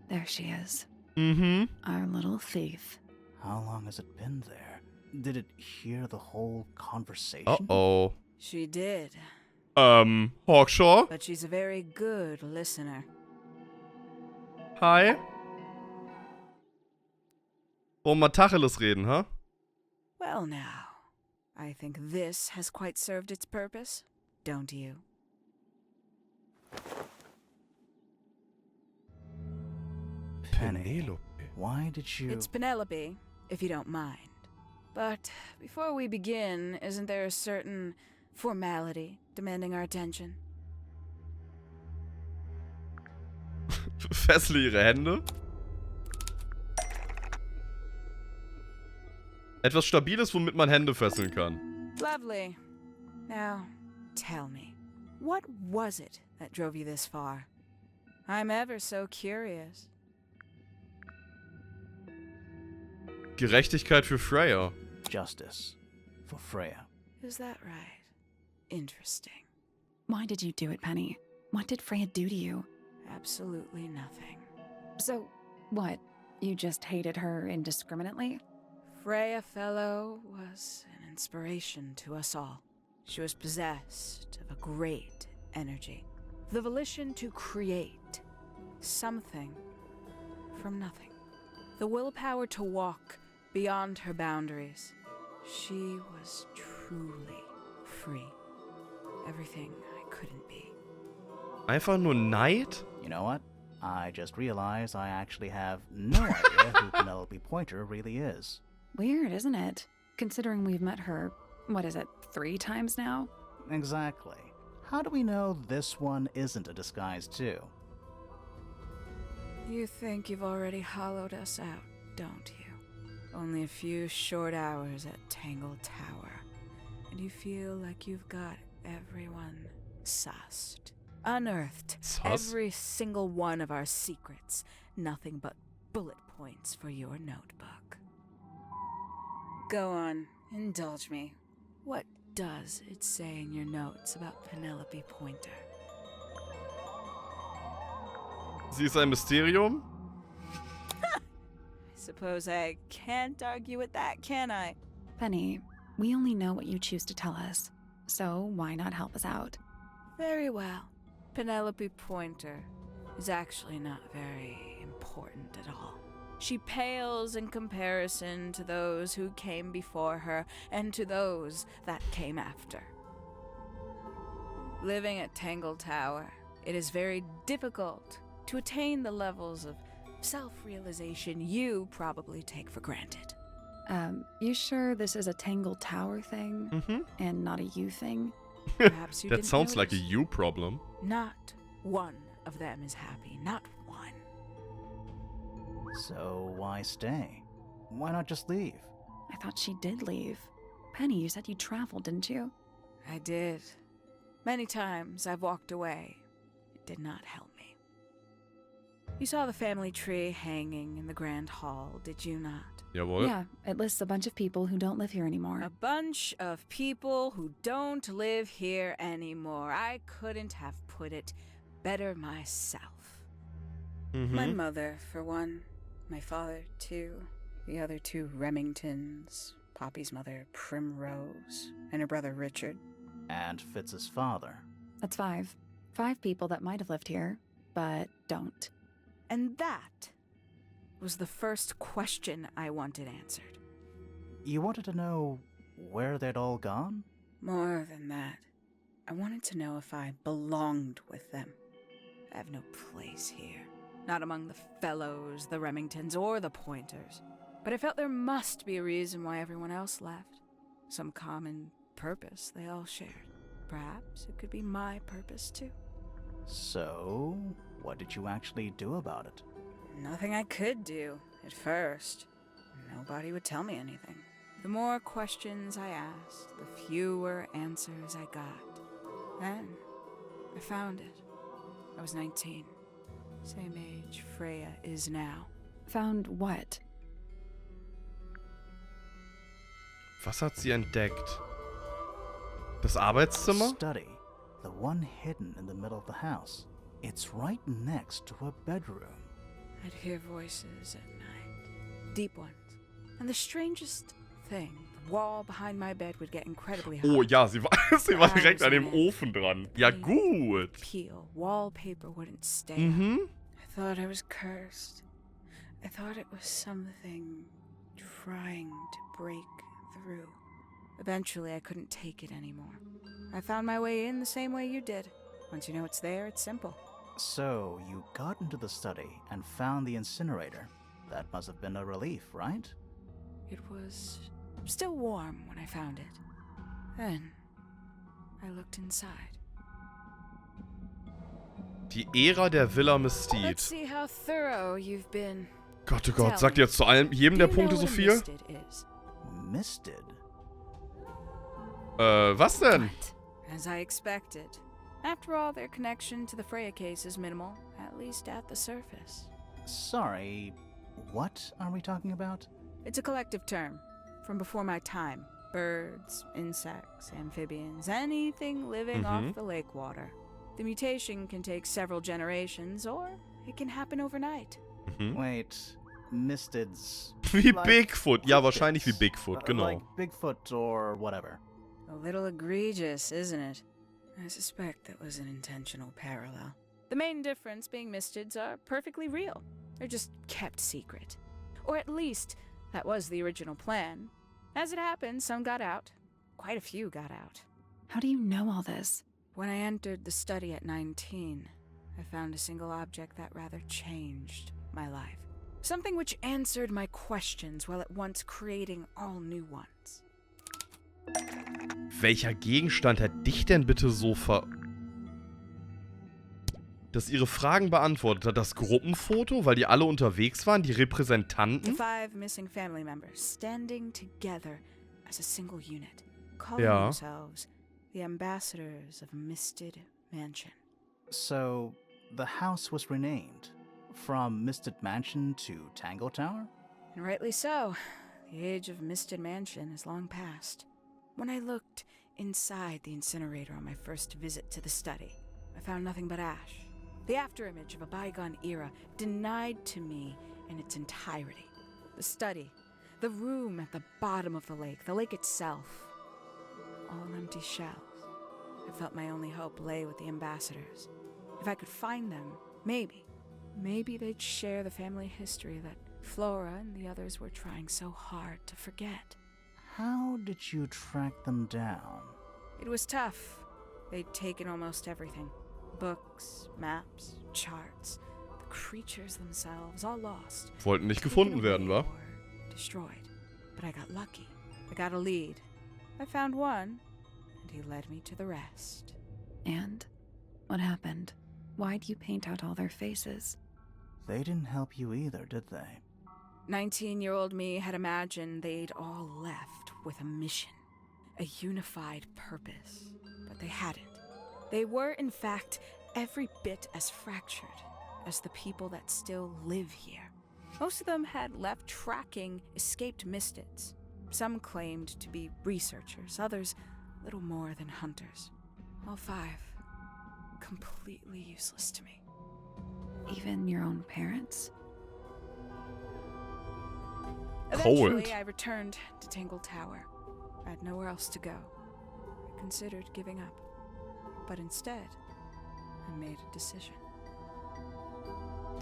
There she is. Mhm. Our little thief. How long has it been there? Did it hear the whole conversation? Uh-oh. She did, Hawkshaw? but she's a very good listener. Hi. Wollen wir Tacheles reden, huh? Well now, I think this has quite served its purpose, don't you? Penny, why did you... It's Penelope, if you don't mind. But before we begin, isn't there a certain formality demanding our attention? Fessle ihre Hände. Etwas Stabiles, womit man Hände fesseln kann. Lovely. Now, tell me, what was it that drove you this far? I'm ever so curious. Gerechtigkeit für Freya. Justice for Freya. Is that right? Interesting. Why did you do it, Penny? What did Freya do to you? Absolutely nothing. So, what? You just hated her indiscriminately? Freya Fellow was an inspiration to us all. She was possessed of a great energy, the volition to create something from nothing, the willpower to walk beyond her boundaries. She was truly free. Everything I couldn't be. Einfach nur Neid? You know what? I just realized I actually have no idea who Penelope Pointer really is. Weird, isn't it? Considering we've met her, what is it, 3 times now? Exactly. How do we know this one isn't a disguise too? You think you've already hollowed us out, don't you? Only a few short hours at Tangle Tower, and you feel like you've got everyone sussed. Unearthed every single one of our secrets. Nothing but bullet points for your notebook. Go on, indulge me. What does it say in your notes about Penelope Pointer? Sie ist ein Mysterium? I suppose I can't argue with that, can I? Penny, we only know what you choose to tell us, so why not help us out? Very well. Penelope Pointer is actually not very important at all. She pales in comparison to those who came before her and to those that came after. Living at Tangle Tower, it is very difficult to attain the levels of self-realization you probably take for granted. You sure this is a Tangle Tower thing and not a you thing? Perhaps you That didn't sounds like a notice. you problem. Not one of them is happy, not one. So why stay? Why not just leave? I thought she did leave. Penny, you said you traveled, didn't you? I did. Many times I've walked away. It did not help me. You saw the family tree hanging in the grand hall, did you not? Jawohl. Yeah, it lists a bunch of people who don't live here anymore. A bunch of people who don't live here anymore. I couldn't have put it better myself. My mother, for one. My father, too. The other two Remingtons. Poppy's mother, Primrose. And her brother, Richard. And Fitz's father. That's 5. 5 people that might have lived here, but don't. And that was the first question I wanted answered. You wanted to know where they'd all gone? More than that, I wanted to know if I belonged with them. I have no place here. Not among the Fellows, the Remingtons, or the Pointers. But I felt there must be a reason why everyone else left. Some common purpose they all shared. Perhaps it could be my purpose, too. So, what did you actually do about it? Nothing I could do, at first. Nobody would tell me anything. The more questions I asked, the fewer answers I got. Then, I found it. I was 19. Same age Freya is now. Found what? Was hat sie entdeckt? Das Arbeitszimmer? Study. The one hidden in the middle of the house. It's right next to a bedroom. I'd hear voices at night. Deep ones. And the strangest thing, the wall behind my bed would get incredibly hot. Oh ja, sie war direkt an dem Ofen dran. Ja gut. Peel. Wallpaper wouldn't stay up. I thought I was cursed. I thought it was something trying to break through. Eventually, I couldn't take it anymore. I found my way in the same way you did. Once you know it's there, it's simple. So, you got into the study and found the incinerator. That must have been a relief, right? It was still warm when I found it. Then, I looked inside. Die Ära der Villa Let's Mystique. see how thorough you've been. Gott, oh Gott, sagt jetzt zu jedem der Do you know Punkte so what a viel? misted is? Misted? Was denn? As I expected. After all, their connection to the Freya case is minimal, at least at the surface. Sorry, what are we talking about? It's a collective term from before my time. Birds, insects, amphibians, anything living off the lake water. The mutation can take several generations, or it can happen overnight. Wait, Misteds. Wie like Bigfoot. Ja, cryptids. wahrscheinlich wie Bigfoot, genau. Like Bigfoot or whatever. A little egregious, isn't it? I suspect that was an intentional parallel. The main difference being Misteds are perfectly real. They're just kept secret. Or at least, that was the original plan. As it happened, some got out. Quite a few got out. How do you know all this? When I entered the study at 19, I found a single object that rather changed my life. Something which answered my questions while at once creating all new ones. Welcher Gegenstand hat dich denn bitte so dass ihre Fragen beantwortet hat? Das Gruppenfoto, weil die alle unterwegs waren, die The Repräsentanten? 5 missing family members standing together as a single unit, calling Ja. themselves the ambassadors of a misted mansion. So, the house was renamed from Misted Mansion to Tangle Tower? And rightly so. The age of misted mansion is long past. When I looked inside the incinerator on my first visit to the study, I found nothing but ash. The afterimage of a bygone era denied to me in its entirety. The study, the room at the bottom of the lake itself, all empty shells. I felt my only hope lay with the ambassadors. If I could find them, maybe they'd share the family history that Flora and the others were trying so hard to forget. How did you track them down? It was tough. They'd taken almost everything. Books, maps, charts, the creatures themselves, all lost. Wollten nicht gefunden werden, wa? Destroyed. But I got lucky. I got a lead. I found one, and he led me to the rest. And? What happened? Why'd you paint out all their faces? They didn't help you either, did they? 19-year-old me had imagined they'd all left with a mission, a unified purpose, but they hadn't. They were, in fact, every bit as fractured as the people that still live here. Most of them had left tracking escaped mystics. Some claimed to be researchers, others little more than hunters. All 5, completely useless to me. Even your own parents? Eventually, I returned to Tangle Tower. I had nowhere else to go. I considered giving up. But instead, I made a decision.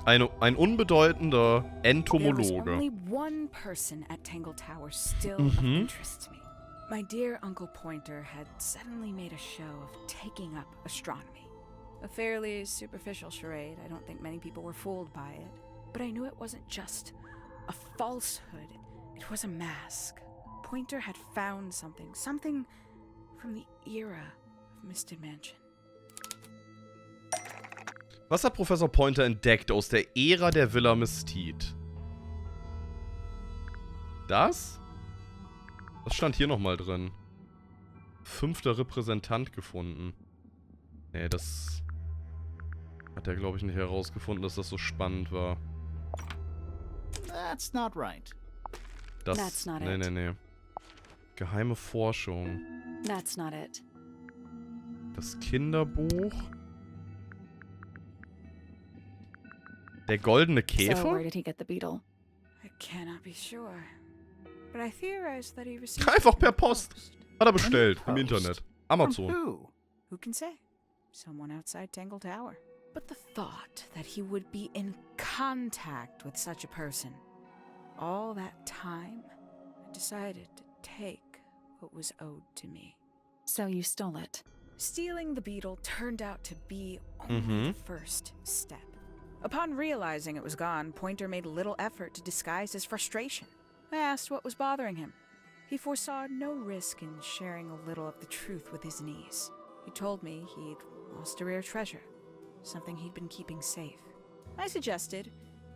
Ein unbedeutender There was Entomologe. only one person at Tangle Tower still of interest to me. My dear Uncle Pointer had suddenly made a show of taking up astronomy. A fairly superficial charade. I don't think many people were fooled by it. But I knew it wasn't just a falsehood. It was a mask. Pointer had found something from the era of Misted Mansion. Was hat Professor Pointer entdeckt aus der Ära der Villa Mestit? Das? Was stand hier nochmal drin? 5. Repräsentant gefunden. Nee, das hat er, glaube ich, nicht herausgefunden, dass das so spannend war. That's not right. Das, That's not nee, it. nee. Geheime Forschung. That's not it. Das Kinderbuch. Der goldene So where Käfer? did he get the beetle? I cannot be sure. But I theorize that he received Einfach it per in Post. post. Hat er bestellt im Post. Internet. From Amazon. who? Who can say? Someone outside Tangle Tower. But the thought that he would be in contact with such a person, all that time, I decided to take what was owed to me. So you stole it. Stealing the beetle turned out to be only the first step. Upon realizing it was gone, Pointer made little effort to disguise his frustration. I asked what was bothering him. He foresaw no risk in sharing a little of the truth with his niece. He told me he'd lost a rare treasure, something he'd been keeping safe. I suggested,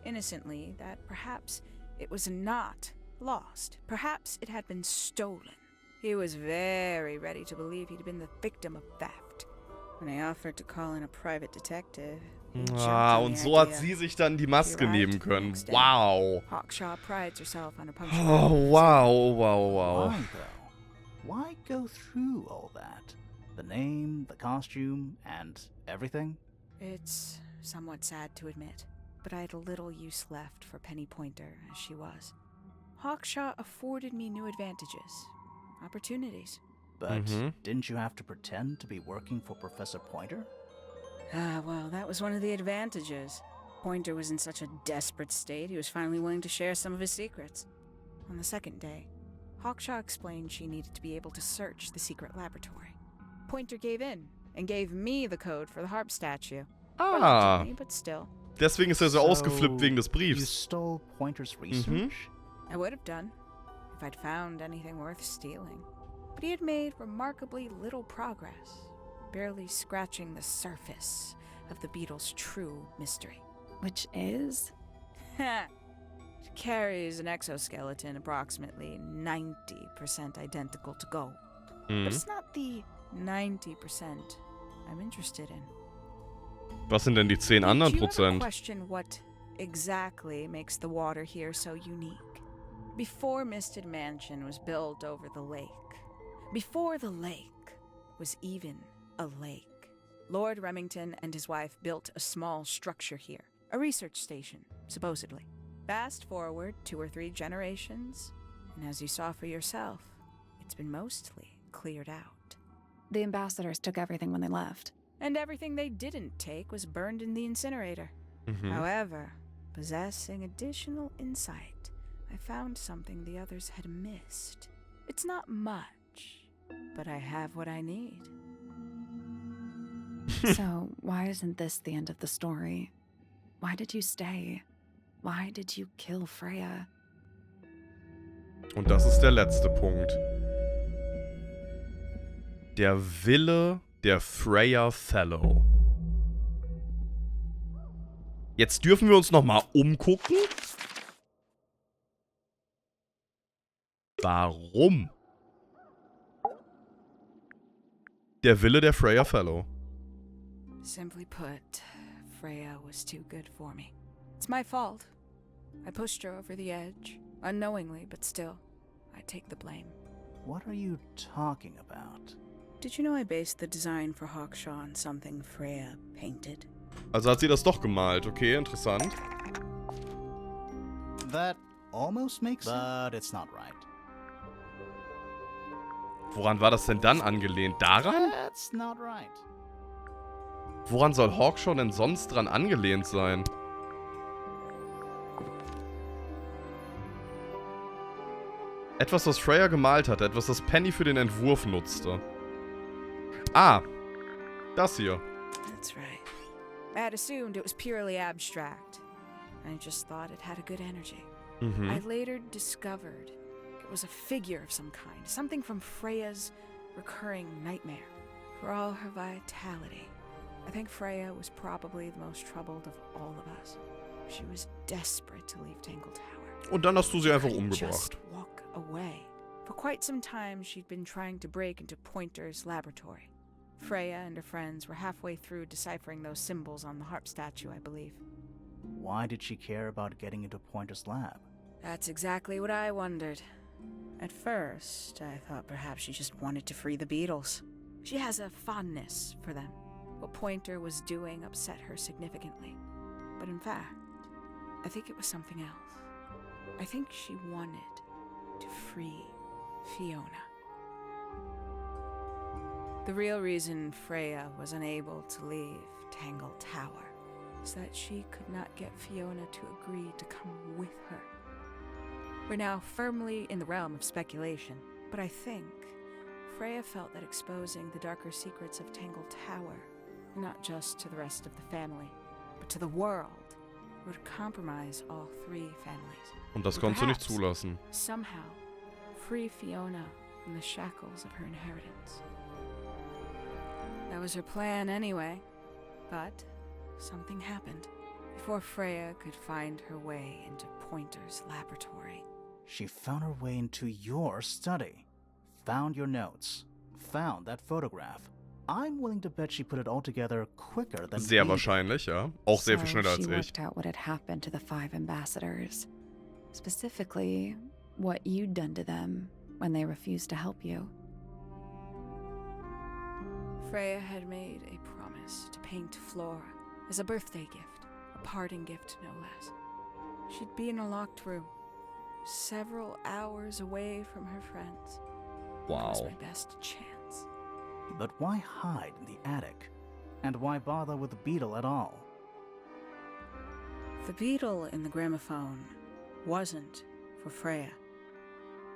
innocently, that perhaps it was not lost. Perhaps it had been stolen. He was very ready to believe he'd been the victim of theft. When I offered to call in a private detective, he jumped Ah, on und the so hat idea. sie sich dann die Maske She nehmen arrived the können. next day. Wow. Hawkshaw prides herself on her Oh, punctuality. wow, wow, wow. Why, though? Why go through all that? The name, the costume, and everything? It's somewhat sad to admit, but I had little use left for Penny Pointer as she was. Hawkshaw afforded me new advantages, opportunities. But didn't you have to pretend to be working for Professor Pointer? Ah, well, that was one of the advantages. Pointer was in such a desperate state, he was finally willing to share some of his secrets. On the second day, Hawkshaw explained she needed to be able to search the secret laboratory. Pointer gave in and gave me the code for the harp statue. Ah, Reluctantly, but still. deswegen ist er so ausgeflippt wegen des You Briefs. stole Pointer's research? I would have done, if I'd found anything worth stealing. But he had made remarkably little progress, barely scratching the surface of the beetle's true mystery. Which is? It carries an exoskeleton approximately 90% identical to gold. But it's not the 90% I'm interested in. Was sind denn die 10 anderen Do you ever Prozent? question what exactly makes the water here so unique? Before Misted Mansion was built over the lake, Before the lake was even a lake, Lord Remington and his wife built a small structure here, a research station, supposedly. Fast forward 2 or 3 generations, and as you saw for yourself, it's been mostly cleared out. The ambassadors took everything when they left. And everything they didn't take was burned in the incinerator. However, possessing additional insight, I found something the others had missed. It's not much, but I have what I need. So, why isn't this the end of the story? Why did you stay? Why did you kill Freya? Und das ist der letzte Punkt. Der Wille der Freya Fellow. Jetzt dürfen wir uns nochmal umgucken. Warum? Der Wille der Freya Fellow. Simply put, Freya was too good for me. It's my fault. I pushed her over the edge, unknowingly, but still, I take the blame. What are you talking about? Did you know I based the design for Hawkshaw on something Freya painted? Also hat sie das doch gemalt. Okay, interessant. That almost makes sense, but it's not right. Woran war das denn dann angelehnt? Daran? That's not right. Woran soll Hawkshaw denn sonst dran angelehnt sein? Etwas, was Freya gemalt hatte. Etwas, das Penny für den Entwurf nutzte. Ah, das hier. That's right. I had assumed it was purely abstract. I just thought it had a good energy. I later discovered it was a figure of some kind. Something from Freya's recurring nightmare. For all her vitality, I think Freya was probably the most troubled of all of us. She was desperate to leave Tangle Tower. Und dann hast du sie einfach Couldn't umgebracht. just walk away. For quite some time, she'd been trying to break into Pointer's laboratory. Freya and her friends were halfway through deciphering those symbols on the harp statue, I believe. Why did she care about getting into Pointer's lab? That's exactly what I wondered. At first, I thought perhaps she just wanted to free the beetles. She has a fondness for them. What Pointer was doing upset her significantly. But in fact, I think it was something else. I think she wanted to free Fiona. The real reason Freya was unable to leave Tangle Tower is that she could not get Fiona to agree to come with her. We're now firmly in the realm of speculation, but I think Freya felt that exposing the darker secrets of Tangle Tower, not just to the rest of the family, but to the world, would compromise all 3 families. Und das konntest du nicht zulassen. Somehow, free Fiona from the shackles of her inheritance. That was her plan anyway, but something happened. Before Freya could find her way into Pointer's laboratory. She found her way into your study, found your notes, found that photograph. I'm willing to bet she put it all together quicker than Sehr we wahrscheinlich, ja. Auch sehr viel So schneller als she ich. worked out what had happened to the 5 ambassadors. Specifically, what you'd done to them when they refused to help you. Freya had made a promise to paint Flora as a birthday gift, a parting gift no less. She'd be in a locked room, several hours away from her friends. It was Wow. my best chance. But why hide in the attic? And why bother with the beetle at all? The beetle in the gramophone wasn't for Freya.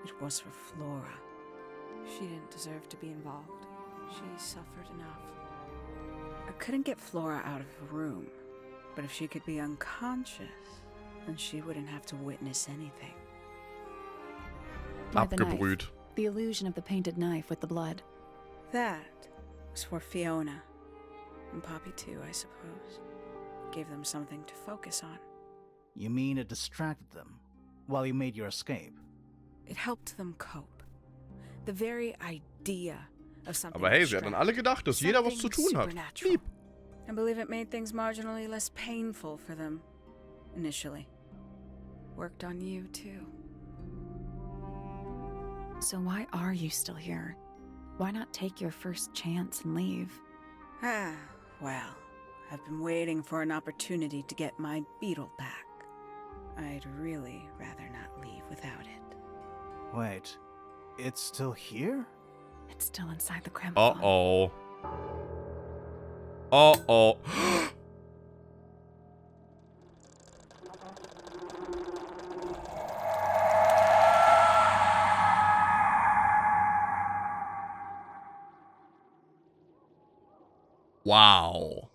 It was for Flora. She didn't deserve to be involved. She suffered enough. I couldn't get Flora out of her room, but if she could be unconscious, then she wouldn't have to witness anything. Or the knife. Abgebrüht. The illusion of the painted knife with the blood. That was for Fiona. And Poppy too, I suppose. Gave them something to focus on. You mean it distracted them while you made your escape? It helped them cope. The very idea of something Aber hey, sie hatten alle gedacht, dass jeder was zu tun hat. Lieb. I believe it made things marginally less painful for them, initially. Worked on you, too. So why are you still here? Why not take your first chance and leave? Ah, well, I've been waiting for an opportunity to get my beetle back. I'd really rather not leave without it. Wait, it's still here? It's still inside the gramophone. Uh-oh. Uh-oh. Wow.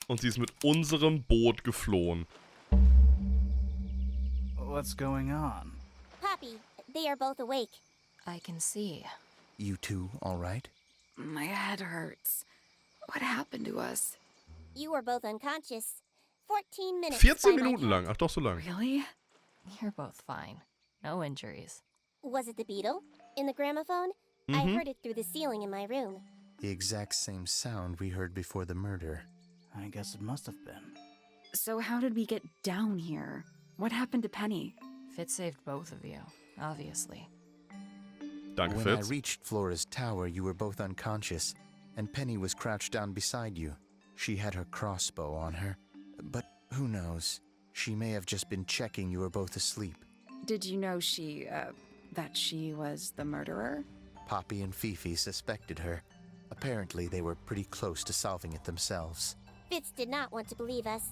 Und sie ist mit unserem Boot geflohen. What's going on? Poppy, they are both awake. I can see. You two all right? My head hurts. What happened to us? You were both unconscious. 14 minutes. 14 by my Minuten lang. count. Ach doch, so lang. Really? You're both fine. No injuries. Was it the beetle? In the gramophone? I heard it through the ceiling in my room. The exact same sound we heard before the murder. I guess it must have been. So how did we get down here? What happened to Penny? Fitz saved both of you, obviously. Danke, When I Fitz. reached Flora's tower, you were both unconscious, and Penny was crouched down beside you. She had her crossbow on her, but who knows? She may have just been checking you were both asleep. Did you know that she was the murderer? Poppy and Fifi suspected her. Apparently, they were pretty close to solving it themselves. Fitz did not want to believe us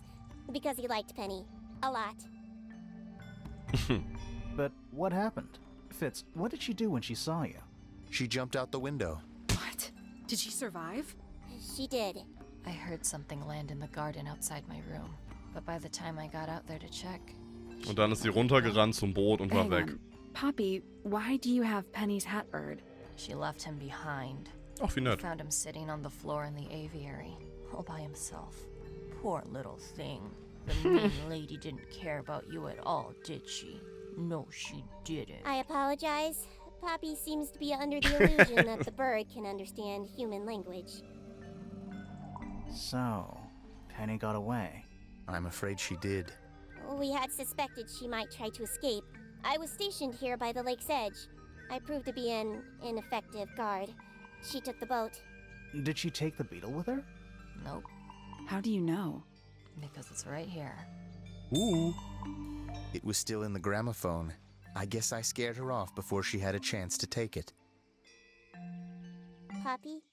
because he liked Penny a lot. But what happened? Fitz, what did she do when she saw you? She jumped out the window. What? Did she survive? She did. I heard something land in the garden outside my room, but by the time I got out there to check... Und dann ist sie runtergerannt zum Boot und war Hang weg. on. Poppy, why do you have Penny's hat bird? She left him behind. Ach, wie nett. Found him sitting on the floor in the aviary, all by himself. Poor little thing. The mean lady didn't care about you at all, did she? No, she didn't. I apologize. Poppy seems to be under the illusion that the bird can understand human language. So, Penny got away. I'm afraid she did. We had suspected she might try to escape. I was stationed here by the lake's edge. I proved to be an ineffective guard. She took the boat. Did she take the beetle with her? Nope, How do you know? because it's right here. It was still in the gramophone. I guess I scared her off before she had a chance to take it. Poppy,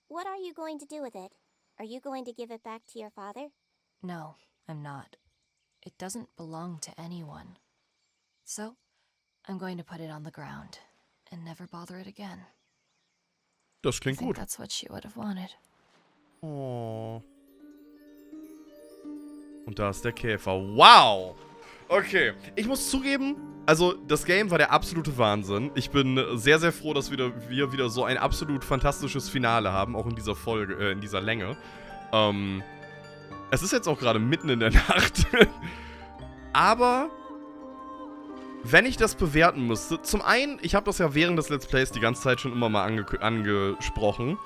what are you going to do with it? Are you going to give it back to your father? No, I'm not. It doesn't belong to anyone. So, I'm going to put it on the ground and never bother it again. Das I klingt think gut. that's what she would have wanted. Oh. Und da ist der Käfer. Wow! Okay, ich muss zugeben, also das Game war der absolute Wahnsinn. Ich bin sehr, sehr froh, dass wir wieder so ein absolut fantastisches Finale haben, auch in dieser Folge, in dieser Länge. Es ist jetzt auch gerade mitten in der Nacht. Aber wenn ich das bewerten müsste, zum einen, ich habe das ja während des Let's Plays die ganze Zeit schon immer mal angesprochen.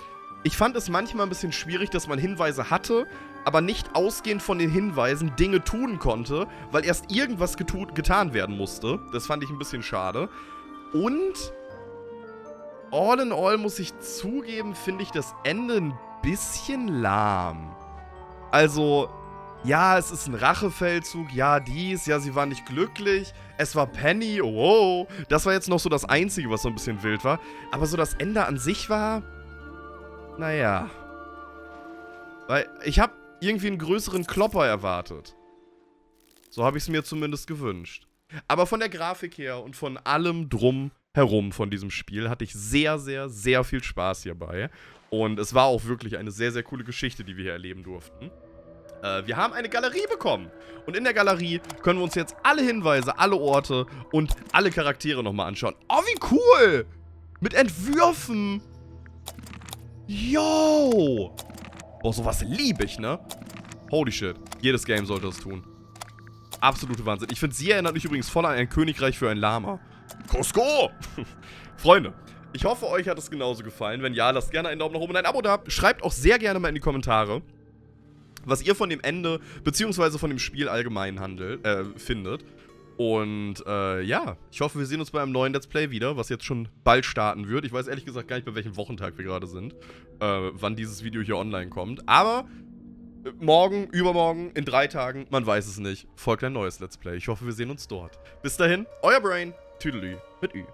Ich fand es manchmal ein bisschen schwierig, dass man Hinweise hatte, aber nicht ausgehend von den Hinweisen Dinge tun konnte, weil erst irgendwas getan werden musste. Das fand ich ein bisschen schade. Und all in all muss ich zugeben, finde ich das Ende ein bisschen lahm. Also, ja, es ist ein Rachefeldzug, ja, dies, ja, sie war nicht glücklich, es war Penny, wow. Das war jetzt noch so das Einzige, was so ein bisschen wild war. Aber so das Ende an sich war, naja. Weil ich habe irgendwie einen größeren Klopper erwartet. So habe ich es mir zumindest gewünscht. Aber von der Grafik her und von allem drumherum von diesem Spiel hatte ich sehr, sehr, sehr viel Spaß hierbei. Und es war auch wirklich eine sehr, sehr coole Geschichte, die wir hier erleben durften. Wir haben eine Galerie bekommen. Und in der Galerie können wir uns jetzt alle Hinweise, alle Orte und alle Charaktere nochmal anschauen. Oh, wie cool! Mit Entwürfen! Yo! Boah, sowas liebe ich, ne? Holy shit. Jedes Game sollte das tun. Absolute Wahnsinn. Ich finde, sie erinnert mich übrigens voll an ein Königreich für ein Lama. Cusco! Freunde, ich hoffe, euch hat es genauso gefallen. Wenn ja, lasst gerne einen Daumen nach oben und ein Abo da. Schreibt auch sehr gerne mal in die Kommentare, was ihr von dem Ende, beziehungsweise von dem Spiel allgemein findet. Und ja, ich hoffe, wir sehen uns bei einem neuen Let's Play wieder, was jetzt schon bald starten wird. Ich weiß ehrlich gesagt gar nicht, bei welchem Wochentag wir gerade sind, wann dieses Video hier online kommt. Aber morgen, übermorgen, in 3 Tagen, man weiß es nicht, folgt ein neues Let's Play. Ich hoffe, wir sehen uns dort. Bis dahin, euer Brain, Tüdelü mit Ü.